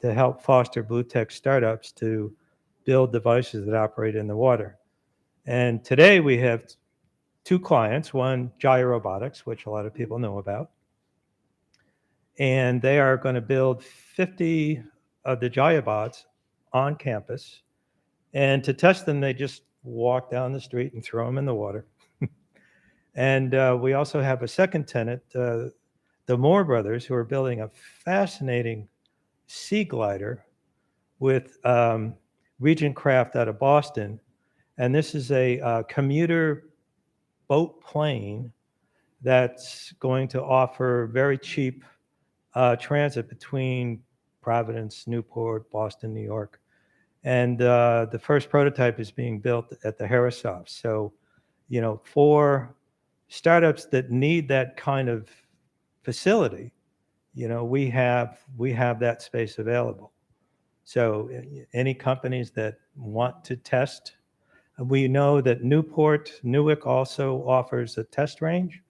to help foster blue tech startups to build devices that operate in the water. And today we have two clients, one Jaya Robotics, which a lot of people know about. And they are going to build 50 of the Jaya bots on campus. And to test them, they just walk down the street and throw them in the water. And we also have a second tenant, the Moore brothers, who are building a fascinating sea glider with Regent Craft out of Boston. And this is a commuter boat plane that's going to offer very cheap transit between Providence, Newport, Boston, New York. And the first prototype is being built at the Harrisov. So, for startups that need that kind of facility, we have that space available. So any companies that want to test, we know that Newark also offers a test range.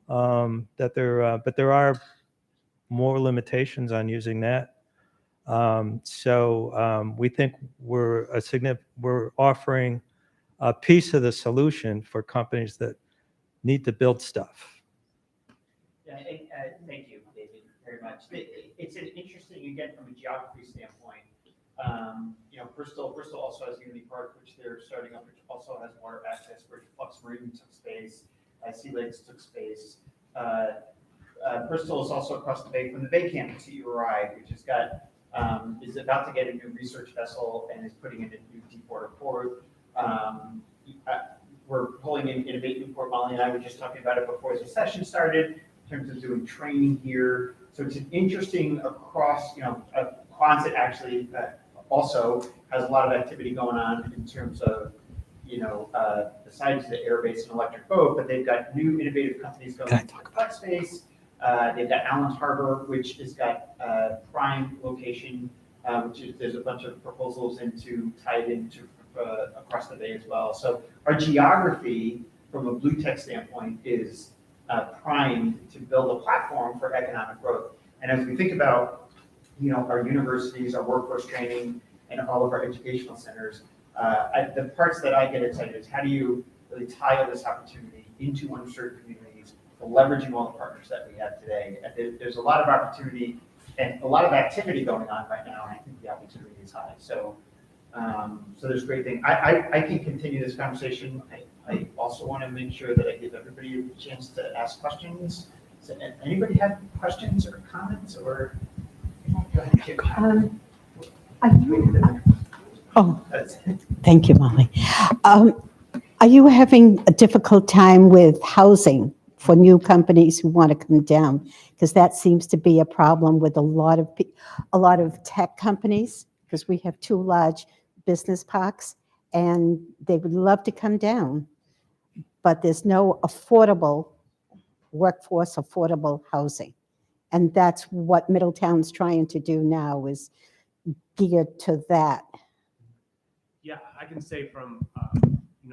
But there are more limitations on using that. So we think we're offering a piece of the solution for companies that need to build stuff. Yeah, thank you, David, very much. It's an interesting, again, from a geography standpoint. Bristol also has Unity Park, which they're starting up, which also has water access. Flux Marine took space. Sea Lakes took space. Bristol is also across the bay from the Bay campus at URI, which has got is about to get a new research vessel and is putting in a new deep water port. We're pulling in Innovate Newport. Molly and I were just talking about it before the session started in terms of doing training here. So it's an interesting across, Quonset actually also has a lot of activity going on in terms of, besides the air base and electric boat, but they've got new innovative companies going into the flex space. They've got Allen's Harbor, which has got prime location, there's a bunch of proposals tied into across the bay as well. So our geography from a blue tech standpoint is primed to build a platform for economic growth. And as we think about, our universities, our workforce training, and all of our educational centers, the parts that I get excited is how do you really tie all this opportunity into underserved communities, leveraging all the partners that we have today. There's a lot of opportunity and a lot of activity going on right now, and I think the opportunity is high. So there's great things. I can continue this conversation. I also want to make sure that I give everybody a chance to ask questions. So anybody have questions or comments or? Go ahead. Thank you, Molly. Are you having a difficult time with housing for new companies who want to come down? Because that seems to be a problem with a lot of tech companies. because we have 2 large business parks, and they would love to come down, but there's no affordable workforce, affordable housing. And that's what Middletown's trying to do now, is geared to that. Yeah, I can say from,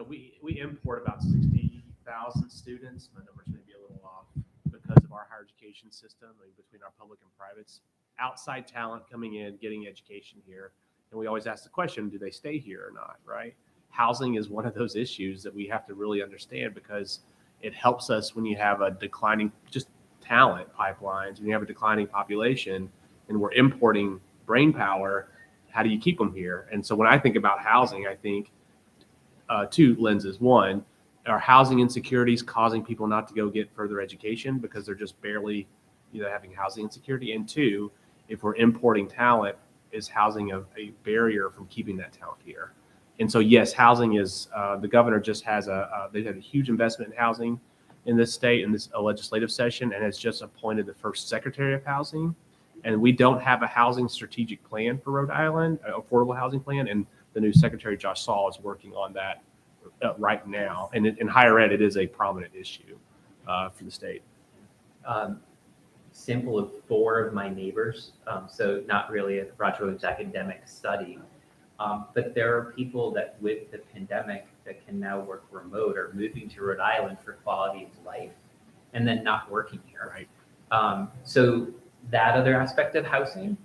we import about 60,000 students. My numbers may be a little off because of our higher education system, between our public and privates. Outside talent coming in, getting education here. And we always ask the question, do they stay here or not, right? Housing is one of those issues that we have to really understand, because it helps us when you have a declining just talent pipelines, when you have a declining population and we're importing brain power, how do you keep them here? And so when I think about housing, I think 2 lenses. One, are housing insecurities causing people not to go get further education because they're just barely having housing insecurity? And 2, if we're importing talent, is housing a barrier from keeping that talent here? And so, yes, housing is, the governor just has they had a huge investment in housing in this state in this legislative session, and has just appointed the first secretary of housing. And we don't have a housing strategic plan for Rhode Island, affordable housing plan. And the new secretary, Josh Saul, is working on that right now. And in higher ed, it is a prominent issue for the state. Sample of 4 of my neighbors, so not really a Roger Williams academic study, but there are people that with the pandemic that can now work remote or moving to Rhode Island for quality of life and then not working here. Right. So that other aspect of housing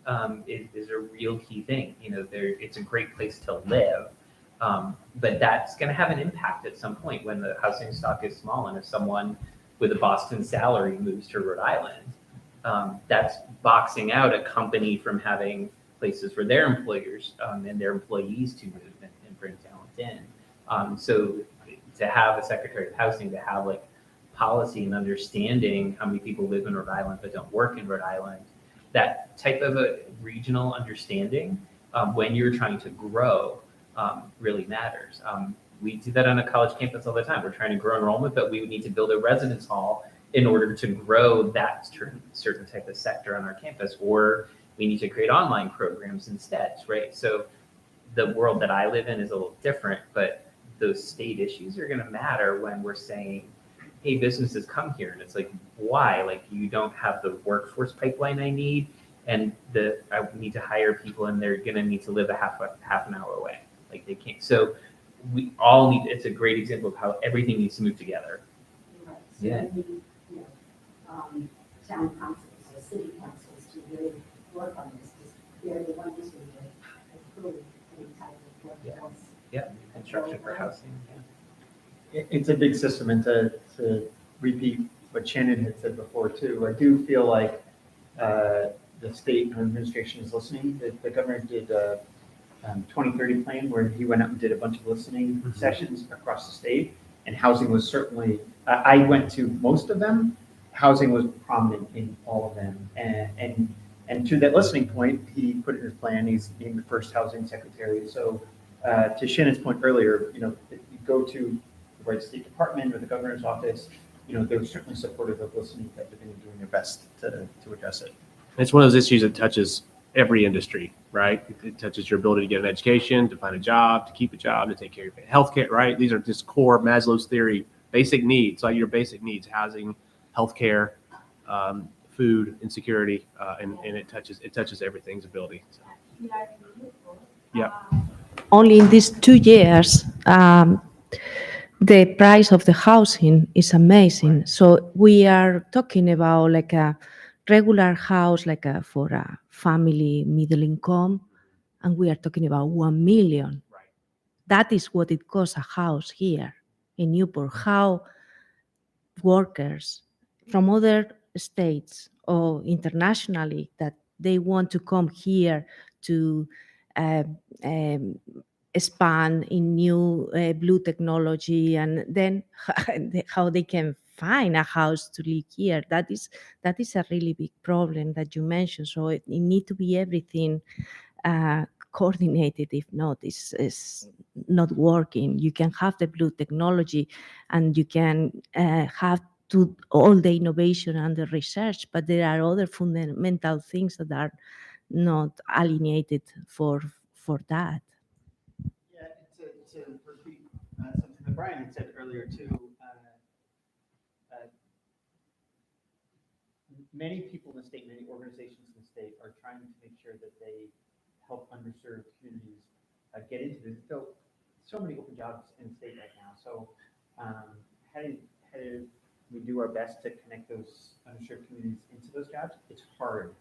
is a real key thing. It's a great place to live, but that's going to have an impact at some point when the housing stock is small. And if someone with a Boston salary moves to Rhode Island, that's boxing out a company from having places for their employers and their employees to move and bring talent in. So to have a secretary of housing, to have policy and understanding how many people live in Rhode Island but don't work in Rhode Island, that type of a regional understanding when you're trying to grow really matters. We do that on a college campus all the time. We're trying to grow enrollment, but we would need to build a residence hall in order to grow that certain type of sector on our campus, or we need to create online programs instead, right? So the world that I live in is a little different, but those state issues are going to matter when we're saying, hey, businesses come here. And it's why? You don't have the workforce pipeline I need, and I need to hire people, and they're going to need to live a half an hour away. They can't. So we all need, it's a great example of how everything needs to move together. Right. So Yeah. we need, town councils or city councils to really work on this, because they're the ones who approve any type of Yeah. workforce. Yeah, construction for housing. It's a big system, and to repeat what Shannon had said before too, I do feel like the state administration is listening. The governor did a 2030 plan where he went out and did a bunch of listening sessions across the state, and housing was certainly, I went to most of them. Housing was prominent in all of them, and to that listening point, he put in his plan, he's named the first housing secretary. So to Shannon's point earlier, if you go to the right State Department or the governor's office, they're certainly supportive of listening to everything and doing their best to address it. It's one of those issues that touches every industry, right? It touches your ability to get an education, to find a job, to keep a job, to take care of your healthcare, right? These are just core Maslow's theory, basic needs, like your basic needs, housing, healthcare, food, insecurity, and it touches everything's ability. So. Yeah. Only in these 2 years, the price of the housing is amazing. So we are talking about a regular house, for a family middle income, and we are talking about 1 million. Right. That is what it costs a house here in Newport. How workers from other states or internationally that they want to come here to expand in new blue technology, and then how they can find a house to live here. That is a really big problem that you mentioned. So it need to be everything coordinated. If not, it's not working. You can have the blue technology and you can have to all the innovation and the research, but there are other fundamental things that are not alienated for for that. Yeah, to repeat something that Brian had said earlier too, many people in the state, many organizations in the state are trying to make sure that they help underserved communities get into this. So many open jobs in the state right now. So how do we do our best to connect those underserved communities into those jobs? It's hard.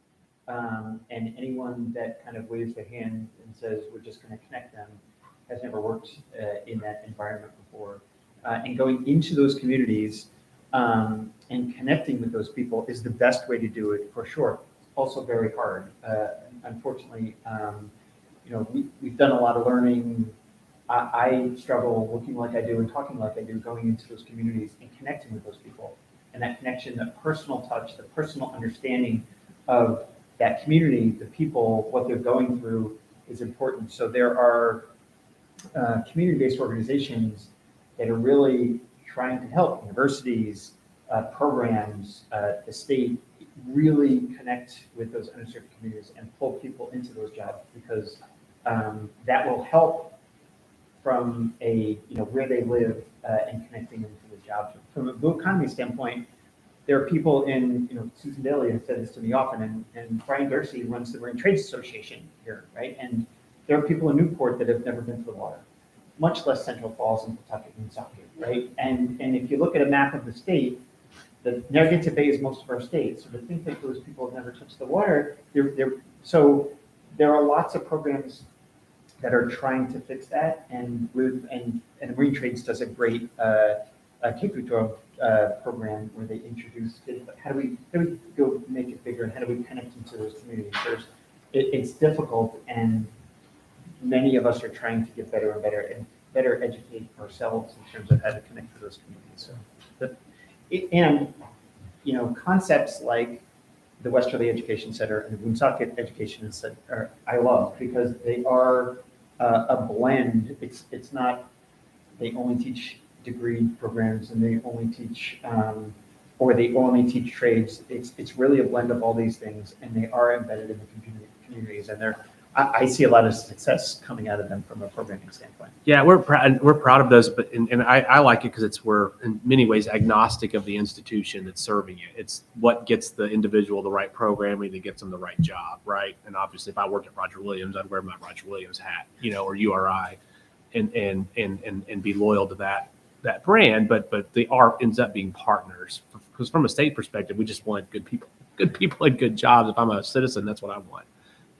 And anyone that kind of waves their hand and says, we're just going to connect them, has never worked in that environment before. And going into those communities and connecting with those people is the best way to do it for sure. It's also very hard. Unfortunately, we've done a lot of learning. I struggle looking like I do and talking like I do, going into those communities and connecting with those people. And that connection, that personal touch, the personal understanding of that community, the people, what they're going through is important. So there are community-based organizations that are really trying to help universities, programs, the state really connect with those underserved communities and pull people into those jobs, because that will help from where they live and connecting them to the jobs. From a blue economy standpoint, there are people in, Susan Daly has said this to me often, and Brian Darcy runs the Marine Trades Association here, right? And there are people in Newport that have never been to the water, much less Central Falls and Pawtucket and Woonsocket, right? And if you look at a map of the state, the Narragansett Bay is most of our state. So to think that those people have never touched the water, so there are lots of programs that are trying to fix that, and Marine Trades does a great K-12 program where they introduce kids. But how do we go make it bigger, and how do we connect into those communities? It's difficult, and many of us are trying to get better and better, and better educate ourselves in terms of how to connect to those communities. So, concepts like the Westerly Education Center and the Woonsocket Education Center, I love, because they are a blend. It's not they only teach degree programs and they only teach or they only teach trades. It's really a blend of all these things, and they are embedded in the communities, and I see a lot of success coming out of them from a programming standpoint. Yeah, we're proud of those, but and I like it because we're in many ways agnostic of the institution that's serving it. It's what gets the individual the right programming that gets them the right job, right? And obviously, if I worked at Roger Williams, I'd wear my Roger Williams hat, or URI, and be loyal to that brand. But they ends up being partners, because from a state perspective, we just want good people and good jobs. If I'm a citizen, that's what I want.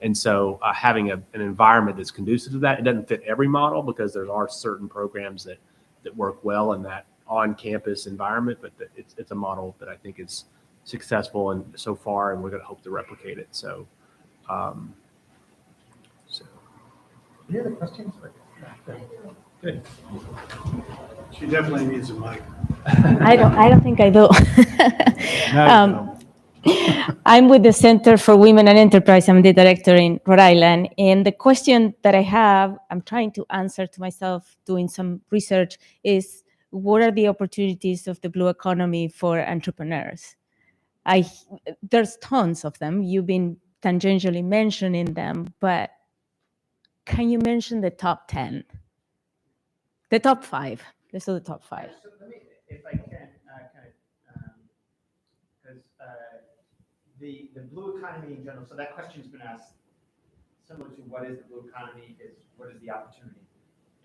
And so having an environment that's conducive to that, it doesn't fit every model, because there are certain programs that work well in that on-campus environment, but it's a model that I think is successful and so far, and we're going to hope to replicate it. So, Any other questions? Good. She definitely needs a mic. I don't think I do. I'm with the Center for Women and Enterprise. I'm the director in Rhode Island. And the question that I have, I'm trying to answer to myself, doing some research, is what are the opportunities of the blue economy for entrepreneurs? There's tons of them. You've been tangentially mentioning them, but can you mention the top 10? The top 5. Let's do the top 5. So let me, if I can, because the blue economy in general, so that question's been asked similar to what is the blue economy, is what is the opportunity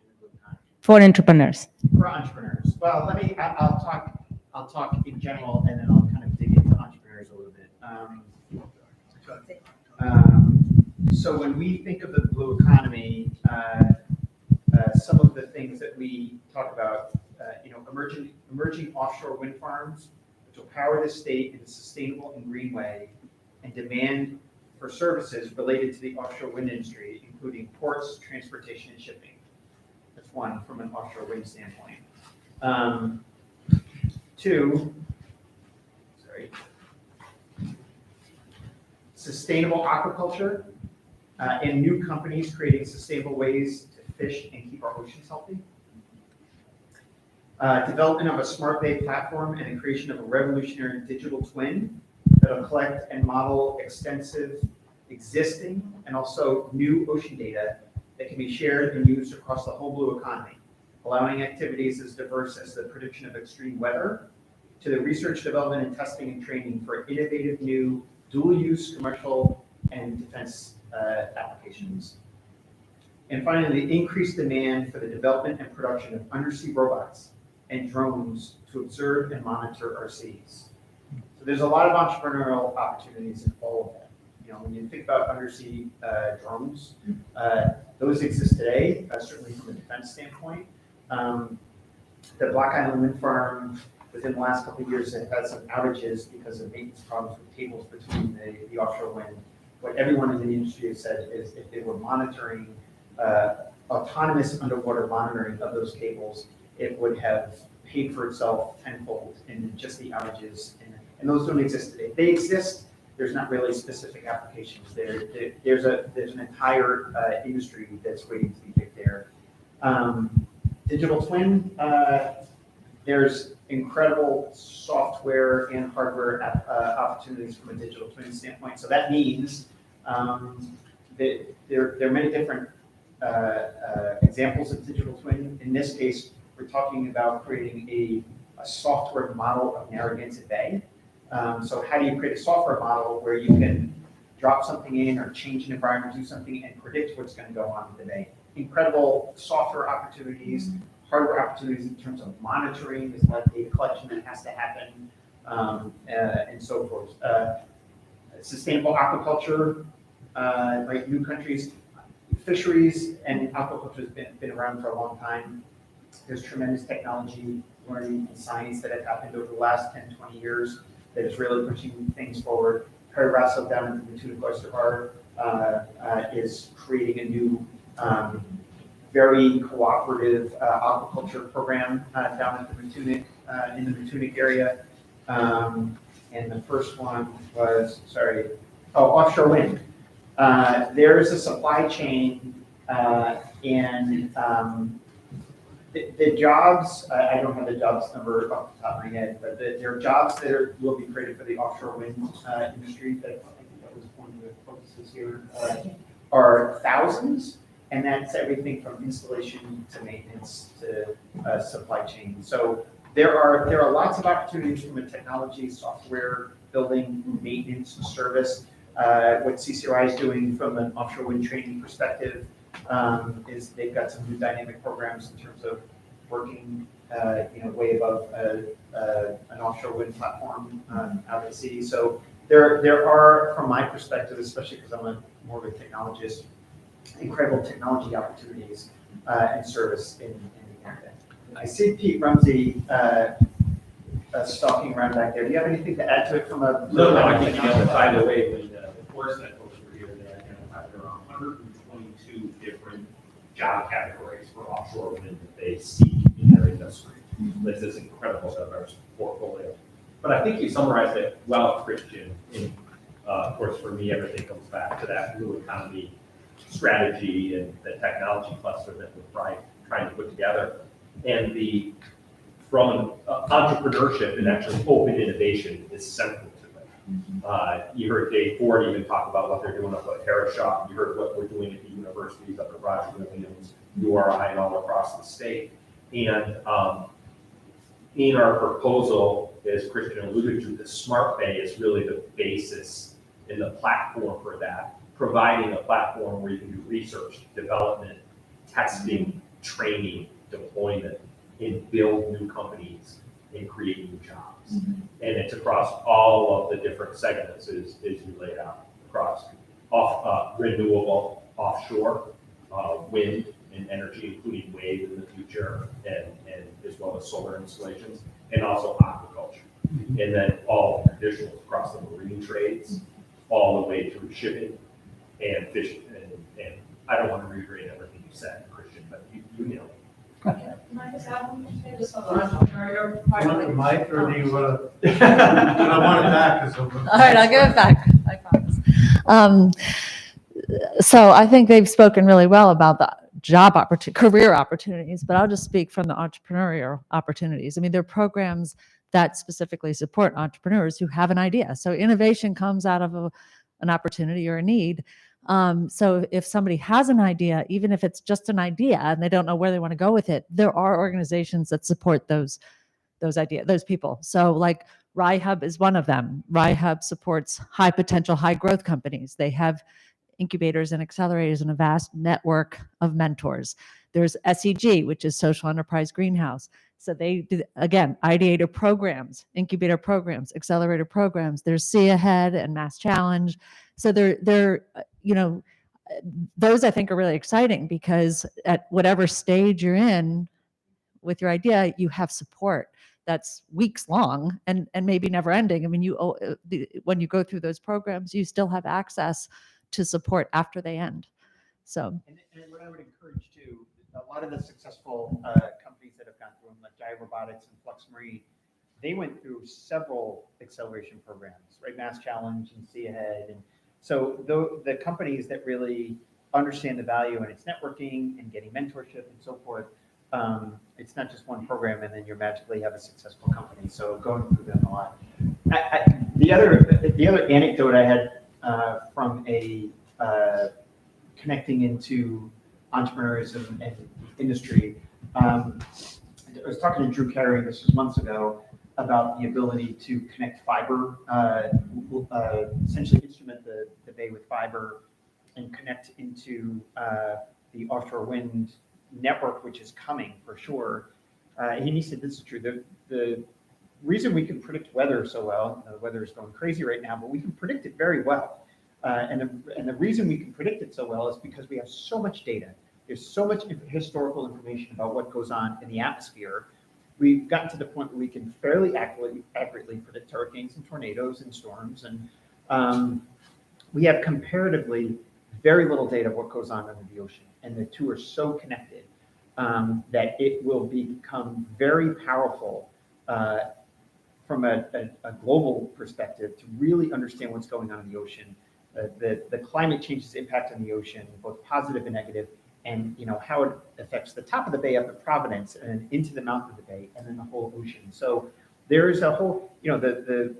in the blue economy? For entrepreneurs. For entrepreneurs. Well, I'll talk in general, and then I'll kind of dig into entrepreneurs a little bit. So when we think of the blue economy, some of the things that we talk about, emerging offshore wind farms, which will power the state in a sustainable and green way, and demand for services related to the offshore wind industry, including ports, transportation, and shipping. That's one from an offshore wind standpoint. 2, sustainable aquaculture and new companies creating sustainable ways to fish and keep our oceans healthy. Development of a smart bay platform and the creation of a revolutionary digital twin that will collect and model extensive existing and also new ocean data that can be shared and used across the whole blue economy, allowing activities as diverse as the prediction of extreme weather to the research, development, and testing and training for innovative new dual-use commercial and defense applications. And finally, the increased demand for the development and production of undersea robots and drones to observe and monitor our seas. So there's a lot of entrepreneurial opportunities in all of that. You know, when you think about undersea drones, those exist today, certainly from a defense standpoint. The Black Island Wind Farm, within the last couple of years, has had some outages because of maintenance problems with cables between the offshore wind. What everyone in the industry has said is if they were monitoring autonomous underwater monitoring of those cables, it would have paid for itself tenfold in just the outages. And those don't exist today. They exist. There's not really specific applications there. There's an entire industry that's waiting to be picked there. Digital twin. There's incredible software and hardware opportunities from a digital twin standpoint. So that means that there are many different examples of digital twin. In this case, we're talking about creating a software model of Narragansett Bay. So how do you create a software model where you can drop something in or change an environment, do something, and predict what's going to go on in the bay? Incredible software opportunities, hardware opportunities in terms of monitoring. There's a lot of data collection that has to happen, and so forth. Sustainable aquaculture, right? New countries. Fisheries and aquaculture has been around for a long time. There's tremendous technology, learning, and science that have happened over the last 10, 20 years that is really pushing things forward. Perry Russell down in the Matuna Cloister Bar is creating a new, very cooperative aquaculture program down at the Matunic, in the Matunic area. And the first one was, offshore wind. There is a supply chain and the jobs, I don't have the jobs number off the top of my head, but there are jobs that will be created for the offshore wind industry that I think that was one of the focuses here, are thousands, and that's everything from installation to maintenance to supply chain. So there are lots of opportunities from a technology, software, building, maintenance, service. What CCRI is doing from an offshore wind training perspective is they've got some new dynamic programs in terms of working, way above an offshore wind platform out at sea. So there are, from my perspective, especially because I'm more of a technologist, incredible technology opportunities and service in the area. I see Pete Rumsey stalking around back there. Do you have anything to add to it from a? No, I think by the way, when the Forestnet folks were here, they identified there are 122 different job categories for offshore wind that they see in their industry. This is incredible diverse portfolio. But I think you summarized it well, Christian. Of course, for me, everything comes back to that blue economy strategy and the technology cluster that we're trying to put together. And from entrepreneurship and actually open innovation is central to it. You heard Dave Ford even talk about what they're doing up at Harris-Shaw. You heard what we're doing at the universities up at Roger Williams, URI, and all across the state. And in our proposal, as Christian alluded to, the Smart Bay is really the basis and the platform for that, providing a platform where you can do research, development, testing, training, deployment, and build new companies and create new jobs. And it's across all of the different segments as you laid out, across renewable, offshore, wind and energy, including wave in the future, and as well as solar installations, and also aquaculture. And then all traditional across the marine trades, all the way through shipping and fishing. And I don't want to reiterate everything you said, Christian, but you know. Can I just add one thing? Just on the entrepreneurial part? You want the mic or do you want to? I want it back. All right, I'll give it back. I promise. So I think they've spoken really well about the job career opportunities, but I'll just speak from the entrepreneurial opportunities. I mean, there are programs that specifically support entrepreneurs who have an idea. So innovation comes out of an opportunity or a need. So if somebody has an idea, even if it's just an idea and they don't know where they want to go with it, there are organizations that support those ideas, those people. So like RIHub is one of them. RIHub supports high potential, high growth companies. They have incubators and accelerators and a vast network of mentors. There's SEG, which is Social Enterprise Greenhouse. So they do, again, ideator programs, incubator programs, accelerator programs. There's See Ahead and Mass Challenge. So they're those I think are really exciting because at whatever stage you're in with your idea, you have support that's weeks long and maybe never ending. I mean, when you go through those programs, you still have access to support after they end. So, and what I would encourage too, a lot of the successful companies that have gone through them, like Gyro Robotics and Flux Marine, they went through several acceleration programs, right? Mass Challenge and See Ahead. And so the companies that really understand the value and it's networking and getting mentorship and so forth, it's not just one program and then you magically have a successful company. So going through them a lot. The other anecdote I had from a connecting into entrepreneurs and industry, I was talking to Drew Carey, this was months ago, about the ability to connect fiber, essentially instrument the bay with fiber and connect into the offshore wind network, which is coming for sure. And he said, this is true. The reason we can predict weather so well, the weather is going crazy right now, but we can predict it very well. And the reason we can predict it so well is because we have so much data. There's so much historical information about what goes on in the atmosphere. We've gotten to the point where we can fairly accurately predict hurricanes and tornadoes and storms. And we have comparatively very little data of what goes on under the ocean. And the two are so connected that it will become very powerful from a global perspective to really understand what's going on in the ocean, the climate change's impact on the ocean, both positive and negative, and how it affects the top of the bay up at Providence and into the mouth of the bay and then the whole ocean. So there is a whole, the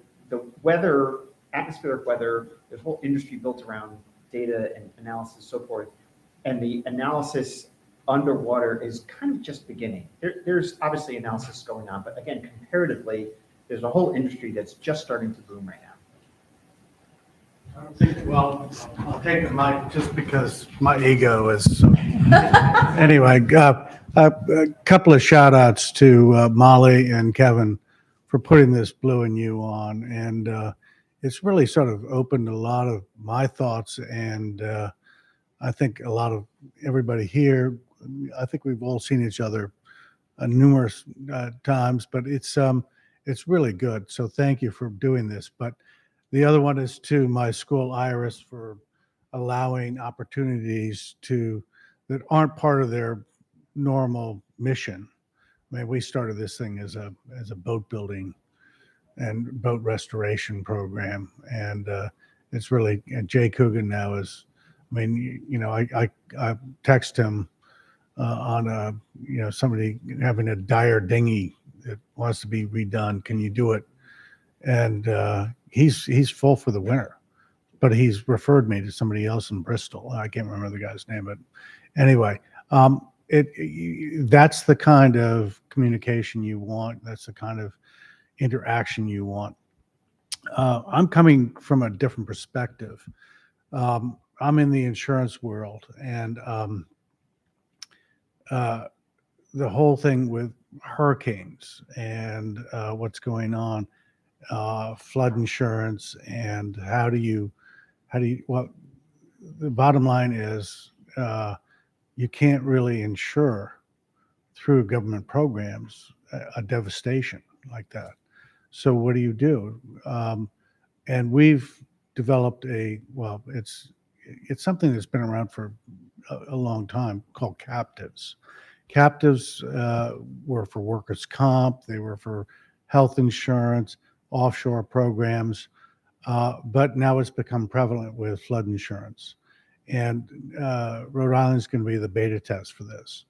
weather, atmospheric weather, there's a whole industry built around data and analysis, so forth. And the analysis underwater is kind of just beginning. There's obviously analysis going on, but again, comparatively, there's a whole industry that's just starting to boom right now. Well, I'll take the mic just because my ego is so. Anyway, a couple of shout outs to Molly and Kevin for putting this Blue and You on. And it's really sort of opened a lot of my thoughts. And I think a lot of everybody here, I think we've all seen each other numerous times, but it's really good. So thank you for doing this. But the other one is to my school, Iris, for allowing opportunities that aren't part of their normal mission. I mean, we started this thing as a boat building and boat restoration program, and it's really. And Jay Coogan now is. I mean, I text him on somebody having a dire dinghy that wants to be redone. Can you do it? And he's full for the winter, but he's referred me to somebody else in Bristol. I can't remember the guy's name, but anyway, that's the kind of communication you want. That's the kind of interaction you want. I'm coming from a different perspective. I'm in the insurance world, and the whole thing with hurricanes and what's going on, flood insurance, and how do you well, the bottom line is you can't really insure through government programs a devastation like that. So what do? And we've developed it's something that's been around for a long time called captives. Captives were for workers' comp, they were for health insurance, offshore programs, but now it's become prevalent with flood insurance. And Rhode Island is going to be the beta test for this,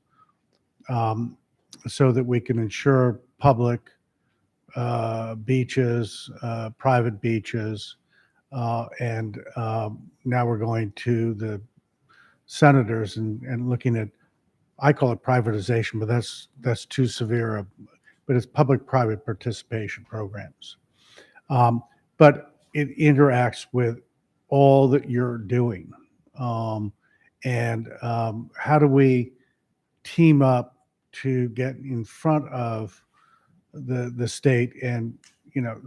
so that we can insure public beaches, private beaches, And now we're going to the senators and looking at, I call it privatization, but that's too severe, but it's public-private participation programs. But it interacts with all that you're doing. And how do we team up to get in front of the state? And, you know,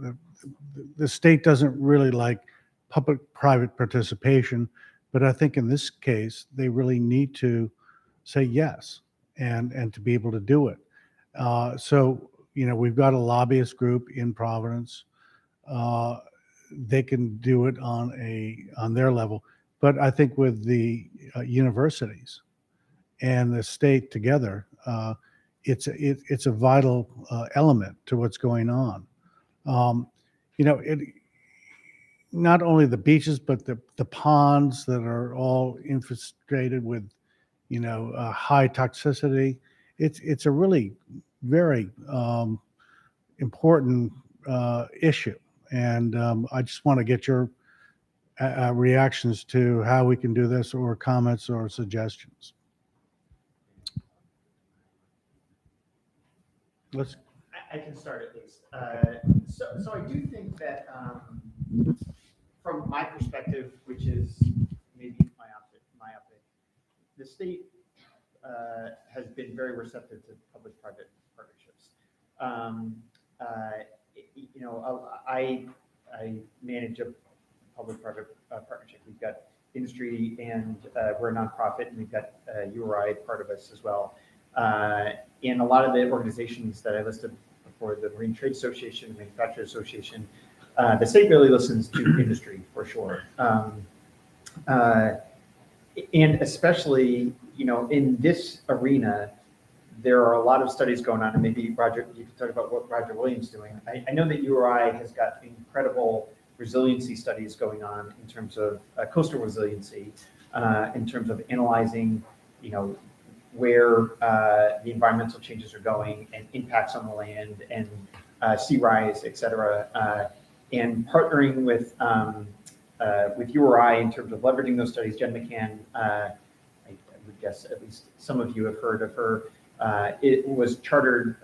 the state doesn't really like public-private participation, but I think in this case, they really need to say yes and to be able to do it. So, you know, we've got a lobbyist group in Providence. They can do it on their level, but I think with the universities and the state together, it's a vital element to what's going on. You know, not only the beaches, but the ponds that are all infiltrated with, you know, high toxicity. It's a really very important issue. And I just want to get your reactions to how we can do this, or comments or suggestions. I can start at least. So I do think that from my perspective, which is maybe myopic, the state has been very receptive to public-private partnerships. You know, I manage a public-private partnership. We've got industry, and we're a nonprofit, and we've got URI part of us as well. And a lot of the organizations that I listed before, the Marine Trade Association, the Manufacturers Association, the state really listens to industry for sure. And especially, you know, in this arena, there are a lot of studies going on, and maybe Roger, you can talk about what Roger Williams is doing. I know that URI has got incredible resiliency studies going on in terms of coastal resiliency, in terms of analyzing, you know, where the environmental changes are going and impacts on the land and sea rise, et cetera, and partnering with URI in terms of leveraging those studies. Jen McCann, I would guess at least some of you have heard of her. It was chartered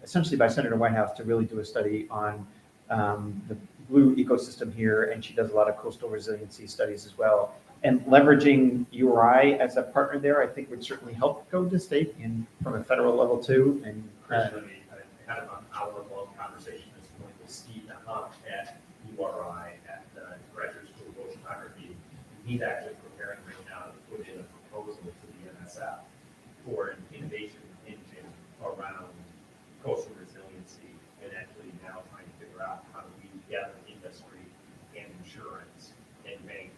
essentially by Senator Whitehouse to really do a study on the blue ecosystem here, and she does a lot of coastal resiliency studies as well. And leveraging URI as a partner there, I think would certainly help go to state and from a federal level too. And Personally, I had an hour-long conversation this morning with Steve Hunt at URI at the Graduate School of Oceanography. He's actually preparing right now to put in a proposal to the NSF for an innovation engine around coastal resiliency, and actually now trying to figure out how to weave together industry and insurance and banking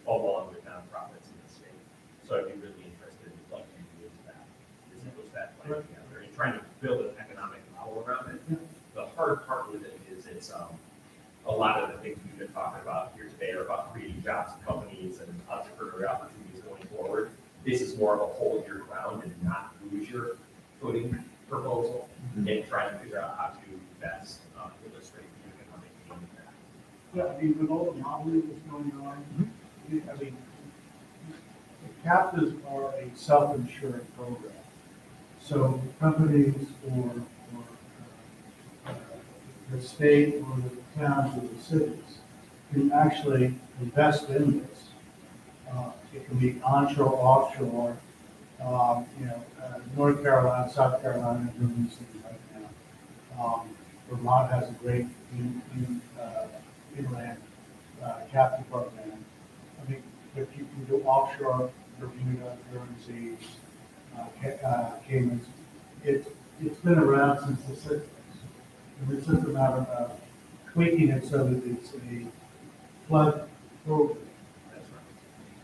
along with nonprofits in the state. So I'd be really interested in what you do with that. Is it was that plan together and trying to build an economic model around it. The hard part with it is it's a lot of the things we've been talking about here today are about creating jobs, companies, and entrepreneurial opportunities going forward. This is more of a hold your ground and not lose your footing proposal, and trying to figure out how to best illustrate the economic impact. Yeah, I mean, with all the modeling that's going on, I mean, the captives are a self-insured program. So companies or the state or the towns or the cities can actually invest in this. It can be onshore, offshore. You know, North Carolina, South Carolina are doing these things right now. Vermont has a great inland captive program. I mean, if you can do offshore, Bermuda, Guernsey, Caymans, it's been around since the 60s. And it's just a matter of tweaking it so that it's a flood program.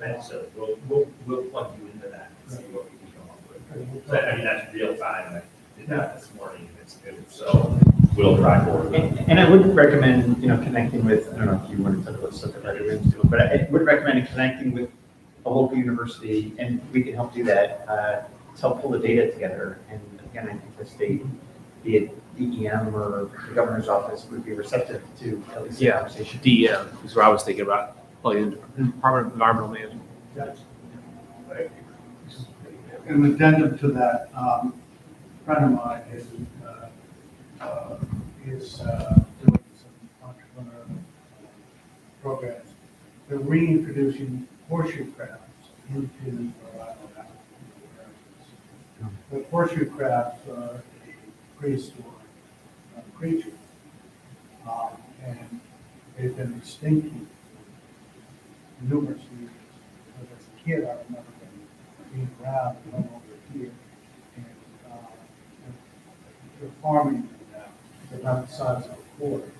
And so we'll plug you into that and see what we can come up with. So, I mean, that's real time. I did that this morning. It's good. So we'll try forward. And I would recommend, you know, connecting with, I don't know if you want to talk about stuff that Roger Williams is doing, but I would recommend connecting with a local university, and we can help do that, to help pull the data together. And again, I think the state be it DEM or the governor's office, would be receptive to at least a Yeah. conversation. DEM is what I was thinking about, like the Department of Environmental Management. An addendum to that, a friend of mine is doing some entrepreneur programs. They're reintroducing horseshoe crabs into Rhode Island. The horseshoe crabs are a prehistoric creature, and they've been extinct for numerous years. But as a kid, I remember them being around and over here, and they're farming them now. They're not the size of a quarter,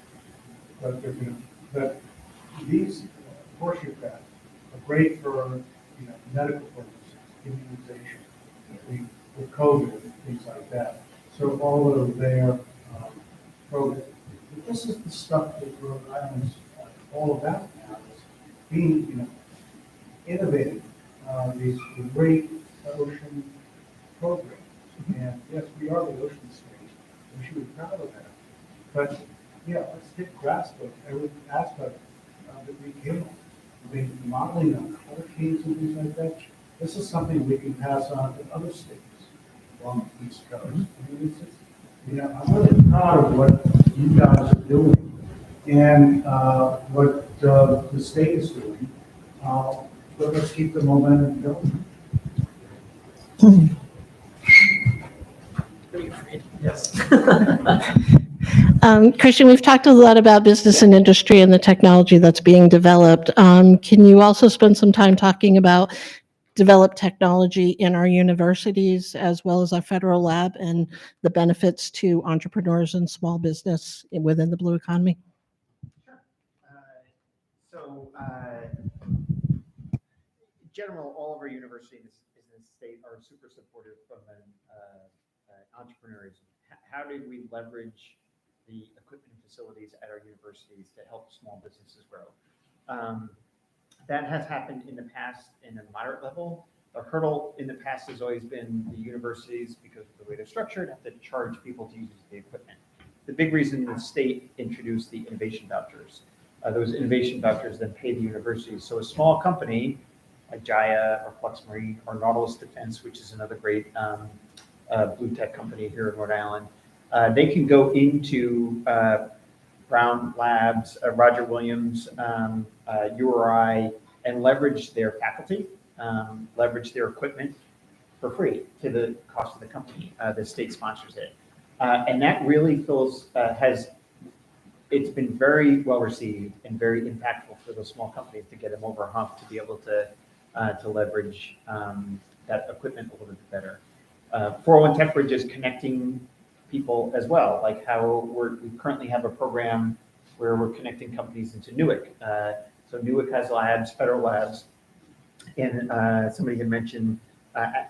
but they're going. But these horseshoe crabs are great for medical purposes, immunization, with COVID and things like that. So all of their programs. But this is the stuff that Rhode Island's all about now, is being innovative. These great ocean programs. And yes, we are the ocean state. We should be proud of that. But yeah, let's take grasp of every aspect that we can. I mean, modeling on hurricanes and things like that. This is something we can pass on to other states along the East Coast. I mean, it's just, I'm really proud of what you guys are doing and what the state is doing. But let's keep the momentum going. Yes. Christian, we've talked a lot about business and industry and the technology that's being developed. Can you also spend some time talking about developed technology in our universities as well as our federal lab and the benefits to entrepreneurs and small business within the blue economy? So, in general, all of our universities in the state are super supportive of entrepreneurs. How do we leverage the equipment and facilities at our universities to help small businesses grow? That has happened in the past in a moderate level. A hurdle in the past has always been the universities, because of the way they're structured, have to charge people to use the equipment. The big reason the state introduced the innovation vouchers. Those innovation vouchers then pay the universities. So a small company like Jaya or Flux Marine or Nautilus Defense, which is another great blue tech company here in Rhode Island, they can go into Brown Labs, Roger Williams, URI, and leverage their faculty, leverage their equipment for free to the cost of the company. The state sponsors it. And that really it's been very well received and very impactful for those small companies to get them over a hump to be able to leverage that equipment a little bit better. 401 TechBridge is connecting people as well, like how we currently have a program where we're connecting companies into Newark. So Newark has labs, federal labs, and somebody had mentioned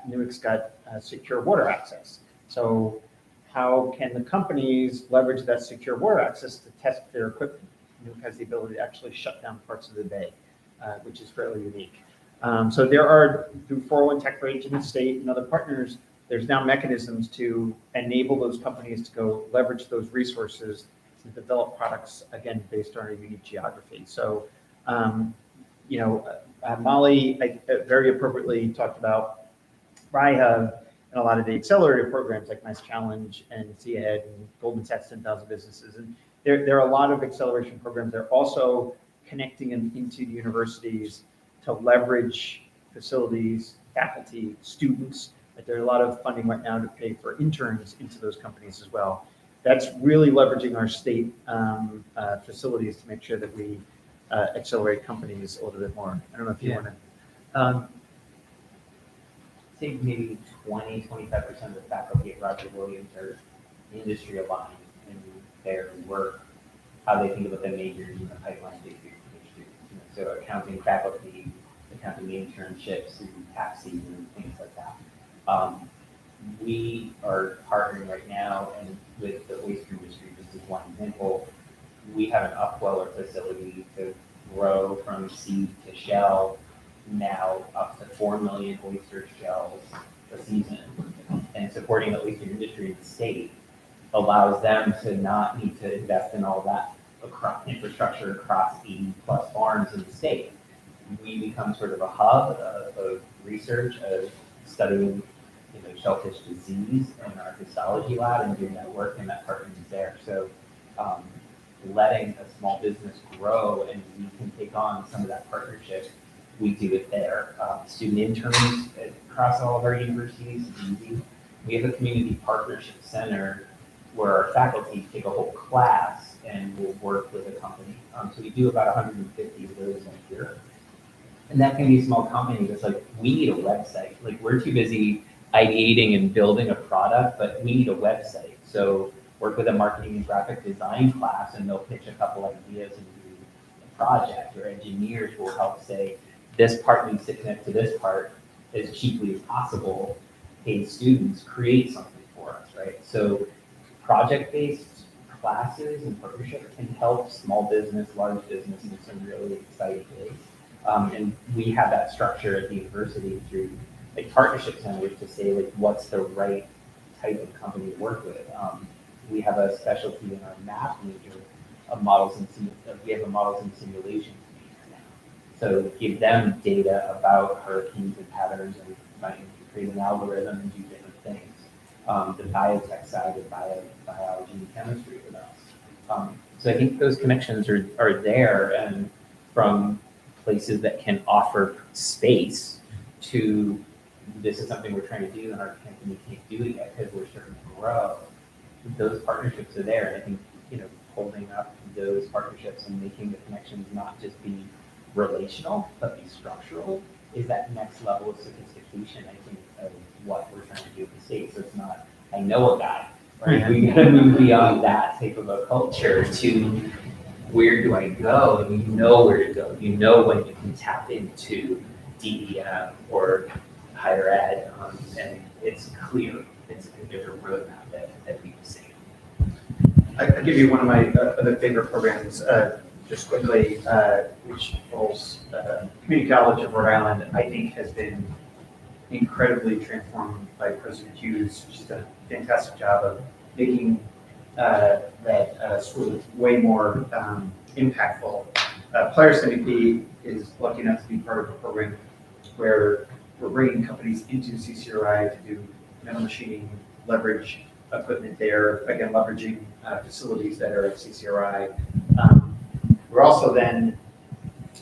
Newark's got secure water access. So how can the companies leverage that secure water access to test their equipment? Newark has the ability to actually shut down parts of the bay, which is fairly unique. So there are, through 401 TechBridge in the state and other partners, there's now mechanisms to enable those companies to go leverage those resources to develop products, again, based on a unique geography. So, Molly very appropriately talked about RIHUB and a lot of the accelerator programs like Nice Challenge and See Ahead and Goldman Sachs 10,000 Businesses. And there are a lot of acceleration programs. They're also connecting them into the universities to leverage facilities, faculty, students. There are a lot of funding right now to pay for interns into those companies as well. That's really leveraging our state facilities to make sure that we accelerate companies a little bit more. I don't know if you want to. Say maybe 20-25% of the faculty at Roger Williams are industry aligned in their work, how they think about the majors and the pipeline they do. So accounting faculty, accounting internships, and tax season, and things like that. We are partnering right now, and with the oyster industry, just as one example, we have an upweller facility to grow from seed to shell, now up to 4 million oyster shells a season, and supporting the oyster industry in the state allows them to not need to invest in all that infrastructure across 80 plus farms in the state. We become sort of a hub of research, of studying shellfish disease in our histology lab and doing that work, and that partner is there. So letting a small business grow, and we can take on some of that partnership, we do it there. Student interns across all of our universities is easy. We have a community partnership center where our faculty take a whole class and will work with a company. So we do about 150 of those a year. And that can be a small company that's like, we need a website. Like, we're too busy ideating and building a product, but we need a website. So work with a marketing and graphic design class, and they'll pitch a couple ideas and do a project, or engineers will help say, this part needs to connect to this part as cheaply as possible. Hey, students, create something for us, right? So project-based classes and partnerships can help small business, large business in some really exciting ways. And we have that structure at the university through like partnership centers to say like what's the right type of company to work with. We have a specialty in our math major of models and we have a models and simulation major now. So give them data about hurricanes and patterns, and might create an algorithm and do different things. The biotech side of biology and chemistry with us. So I think those connections are there, and from places that can offer space to this is something we're trying to do and our company can't do it yet because we're starting to grow. Those partnerships are there. And I think, holding up those partnerships and making the connections not just be relational, but be structural is that next level of sophistication, I think, of what we're trying to do with the state. So it's not, I know a guy, right? We gotta move beyond that type of a culture to where do I go? And you know where to go. You know when you can tap into DEM or higher ed, and it's clear. There's a roadmap that people see. I'll give you one of my other favorite programs, just quickly, which involves Community College of Rhode Island. I think has been incredibly transformed by President Hughes. She's done a fantastic job of making that school way more impactful. Polaris MVP is lucky enough to be part of a program where we're bringing companies into CCRI to do metal machining, leverage equipment there, again, leveraging facilities that are at CCRI. We're also then,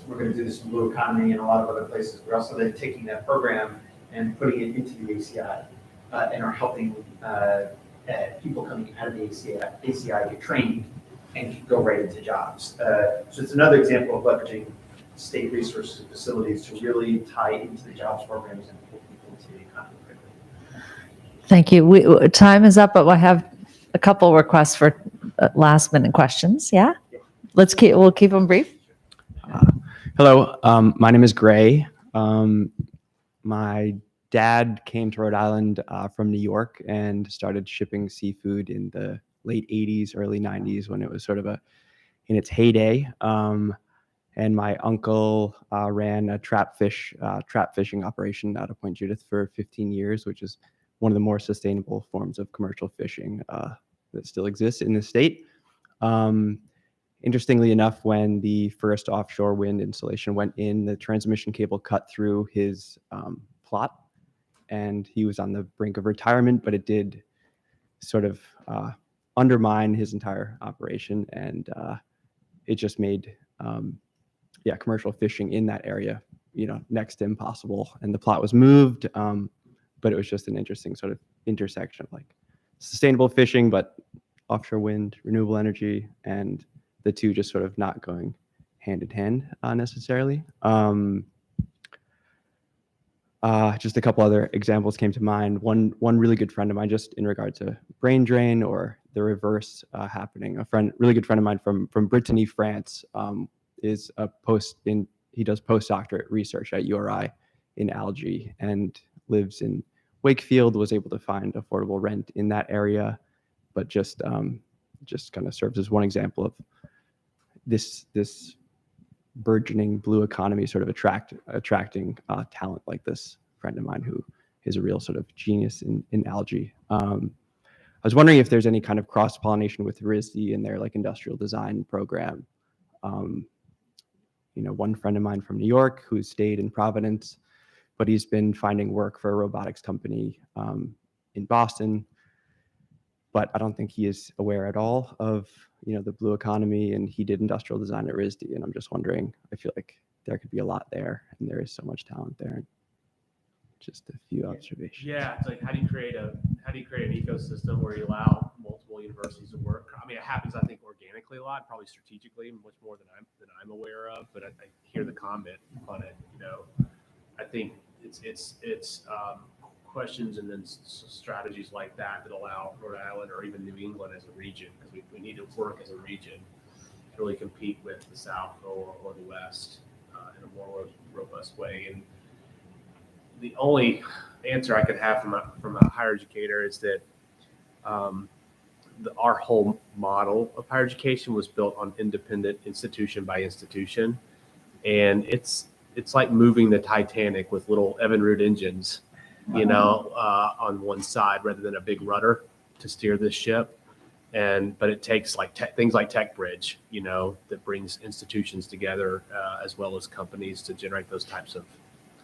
we're going to do this in Blue Economy and a lot of other places. We're also then taking that program and putting it into the ACI and are helping people coming out of the ACI get trained and go right into jobs. So it's another example of leveraging state resources and facilities to really tie into the jobs programs and pull people into the economy quickly. Thank you. Time is up, but I have a couple requests for last minute questions. Yeah, we'll keep them brief. Hello, my name is Gray. My dad came to Rhode Island from New York and started shipping seafood in the late 80s, early 90s when it was sort of in its heyday. And my uncle ran a trap fishing operation out of Point Judith for 15 years, which is one of the more sustainable forms of commercial fishing that still exists in the state. Interestingly enough, when the first offshore wind installation went in, the transmission cable cut through his plot, and he was on the brink of retirement, but it did sort of undermine his entire operation, and it just made commercial fishing in that area, next to impossible. And the plot was moved, but it was just an interesting sort of intersection of like sustainable fishing, but offshore wind, renewable energy, and the two just sort of not going hand in hand necessarily. Just a couple other examples came to mind. One really good friend of mine, just in regard to brain drain or the reverse happening. Really good friend of mine from Brittany, France, is he does postdoctorate research at URI in algae and lives in Wakefield. Was able to find affordable rent in that area, but just kind of serves as one example of this burgeoning blue economy sort of attracting talent like this friend of mine who is a real sort of genius in algae. was wondering if there's any kind of cross pollination with RISD in their like industrial design program. One friend of mine from New York who stayed in Providence, but he's been finding work for a robotics company in Boston. But I don't think he is aware at all of the blue economy, and he did industrial design at RISD. And I'm just wondering, I feel like there could be a lot there, and there is so much talent there. Just a few observations. Yeah, it's like how do you create an ecosystem where you allow multiple universities to work? I mean, it happens, I think, organically a lot, probably strategically, much more than I'm aware of. But I hear the comment on it. I think it's questions and then strategies like that allow Rhode Island or even New England as a region, because we need to work as a region to really compete with the South or the West in a more robust way. And the only answer I could have from a higher educator is that our whole model of higher education was built on independent institution by institution, and it's like moving the Titanic with little Evinrude engines, on one side rather than a big rudder to steer this ship. But it takes things like TechBridge, that brings institutions together as well as companies to generate those types of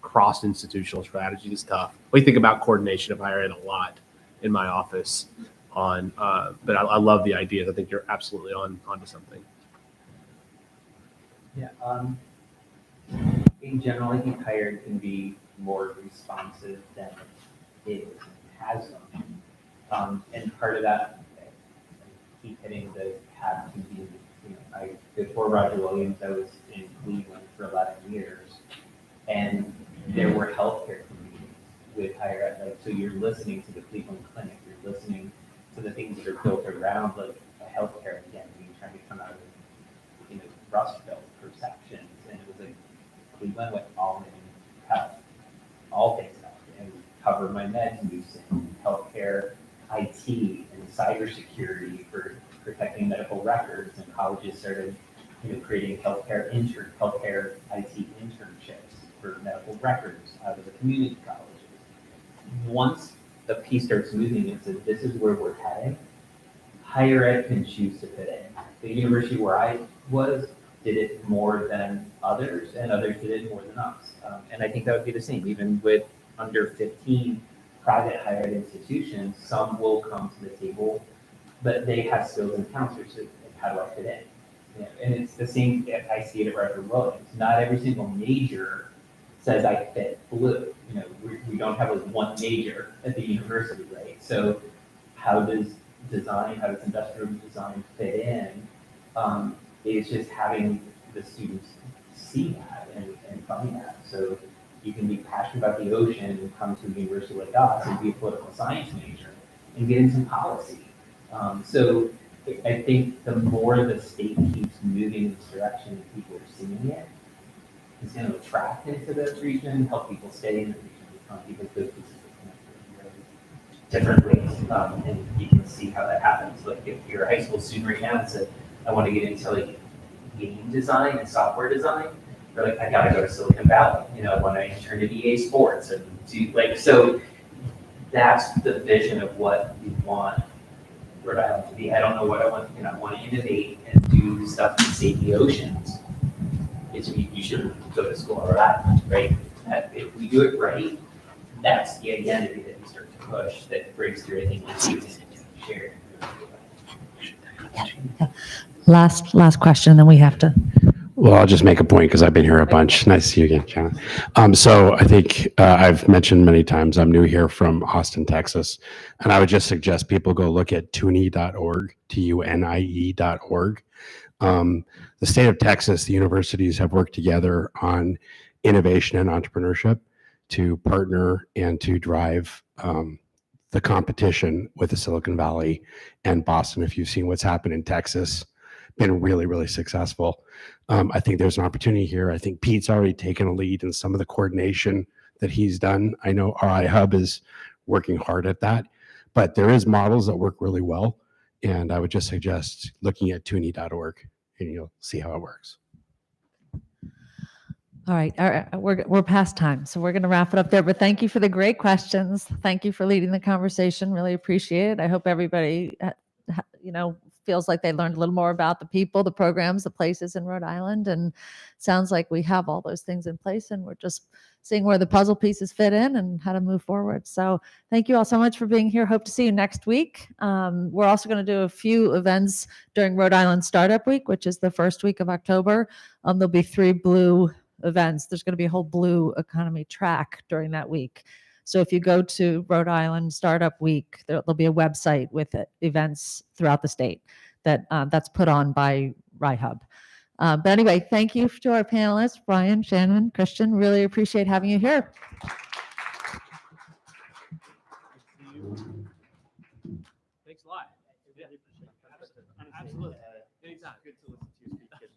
cross-institutional strategy. Is tough. We think about coordination of higher ed a lot in my office but I love the ideas. I think you're absolutely onto something. Yeah. In general, I think higher ed can be more responsive than it has been. And part of that, I keep hitting the hat can be, before Roger Williams, I was in Cleveland for 11 years, and there were healthcare communities with higher ed. So you're listening to the Cleveland Clinic, you're listening to the things that are built around a healthcare identity, trying to come out of Rust Belt perceptions. And it was Cleveland went all in health, all things health, and cover my meds use in healthcare, IT, and cybersecurity for protecting medical records. And colleges started, creating healthcare IT internships for medical records out of the community colleges. Once the piece starts moving and says, this is where we're heading, higher ed can choose to fit in. The university where I was did it more than others, and others did it more than us. And I think that would be the same, even with under 15 private higher ed institutions. Some will come to the table, but they have skills and counselors. So how do I fit in? And it's the same, I see it at Roger Williams. Not every single major says I fit blue. We don't have one major at the university, right? So how does industrial design fit in? It's just having the students see that and find that. So you can be passionate about the ocean and come to a university like us and be a political science major and get into policy. So I think the more the state keeps moving in this direction and people are seeing it, it's going to attract into this region, help people stay in the region, because those pieces are connected in different ways. And you can see how that happens. Like if you're a high school student right now and said, I want to get into game design and software design, they're like, I gotta go to Silicon Valley. I want to intern at EA Sports and do so. That's the vision of what we want Rhode Island to be. I don't know what I want. I want to innovate and do stuff to save the oceans. You should go to school in Rhode Island, right? If we do it right, that's the identity that we start to push that breaks through anything that's shared. Last question, then we have to. Well, I'll just make a point because I've been here a bunch. Nice to see you again, Shannon. So I think I've mentioned many times I'm new here from Austin, Texas, and I would just suggest people go look at tunie.org, tunie.org. The state of Texas, the universities have worked together on innovation and entrepreneurship to partner and to drive the competition with the Silicon Valley and Boston. If you've seen what's happened in Texas, been really, really successful. I think there's an opportunity here. I think Pete's already taken a lead in some of the coordination that he's done. I know RI Hub is working hard at that, but there is models that work really well. And I would just suggest looking at tunie.org and you'll see how it works. All right, we're past time, so we're going to wrap it up there. But thank you for the great questions. Thank you for leading the conversation. Really appreciate it. I hope everybody, feels like they learned a little more about the people, the programs, the places in Rhode Island, and sounds like we have all those things in place, and we're just seeing where the puzzle pieces fit in and how to move forward. So thank you all so much for being here. Hope to see you next week. We're also going to do a few events during Rhode Island Startup Week, which is the first week of October. There'll be 3 blue events. There's going to be a whole blue economy track during that week. So if you go to Rhode Island Startup Week, there'll be a website with events throughout the state that's put on by RIHub. But anyway, thank you to our panelists, Brian, Shannon, Christian. Really appreciate having you here. Thanks a lot. Yeah. Absolutely. Anytime. Good to listen to you speak.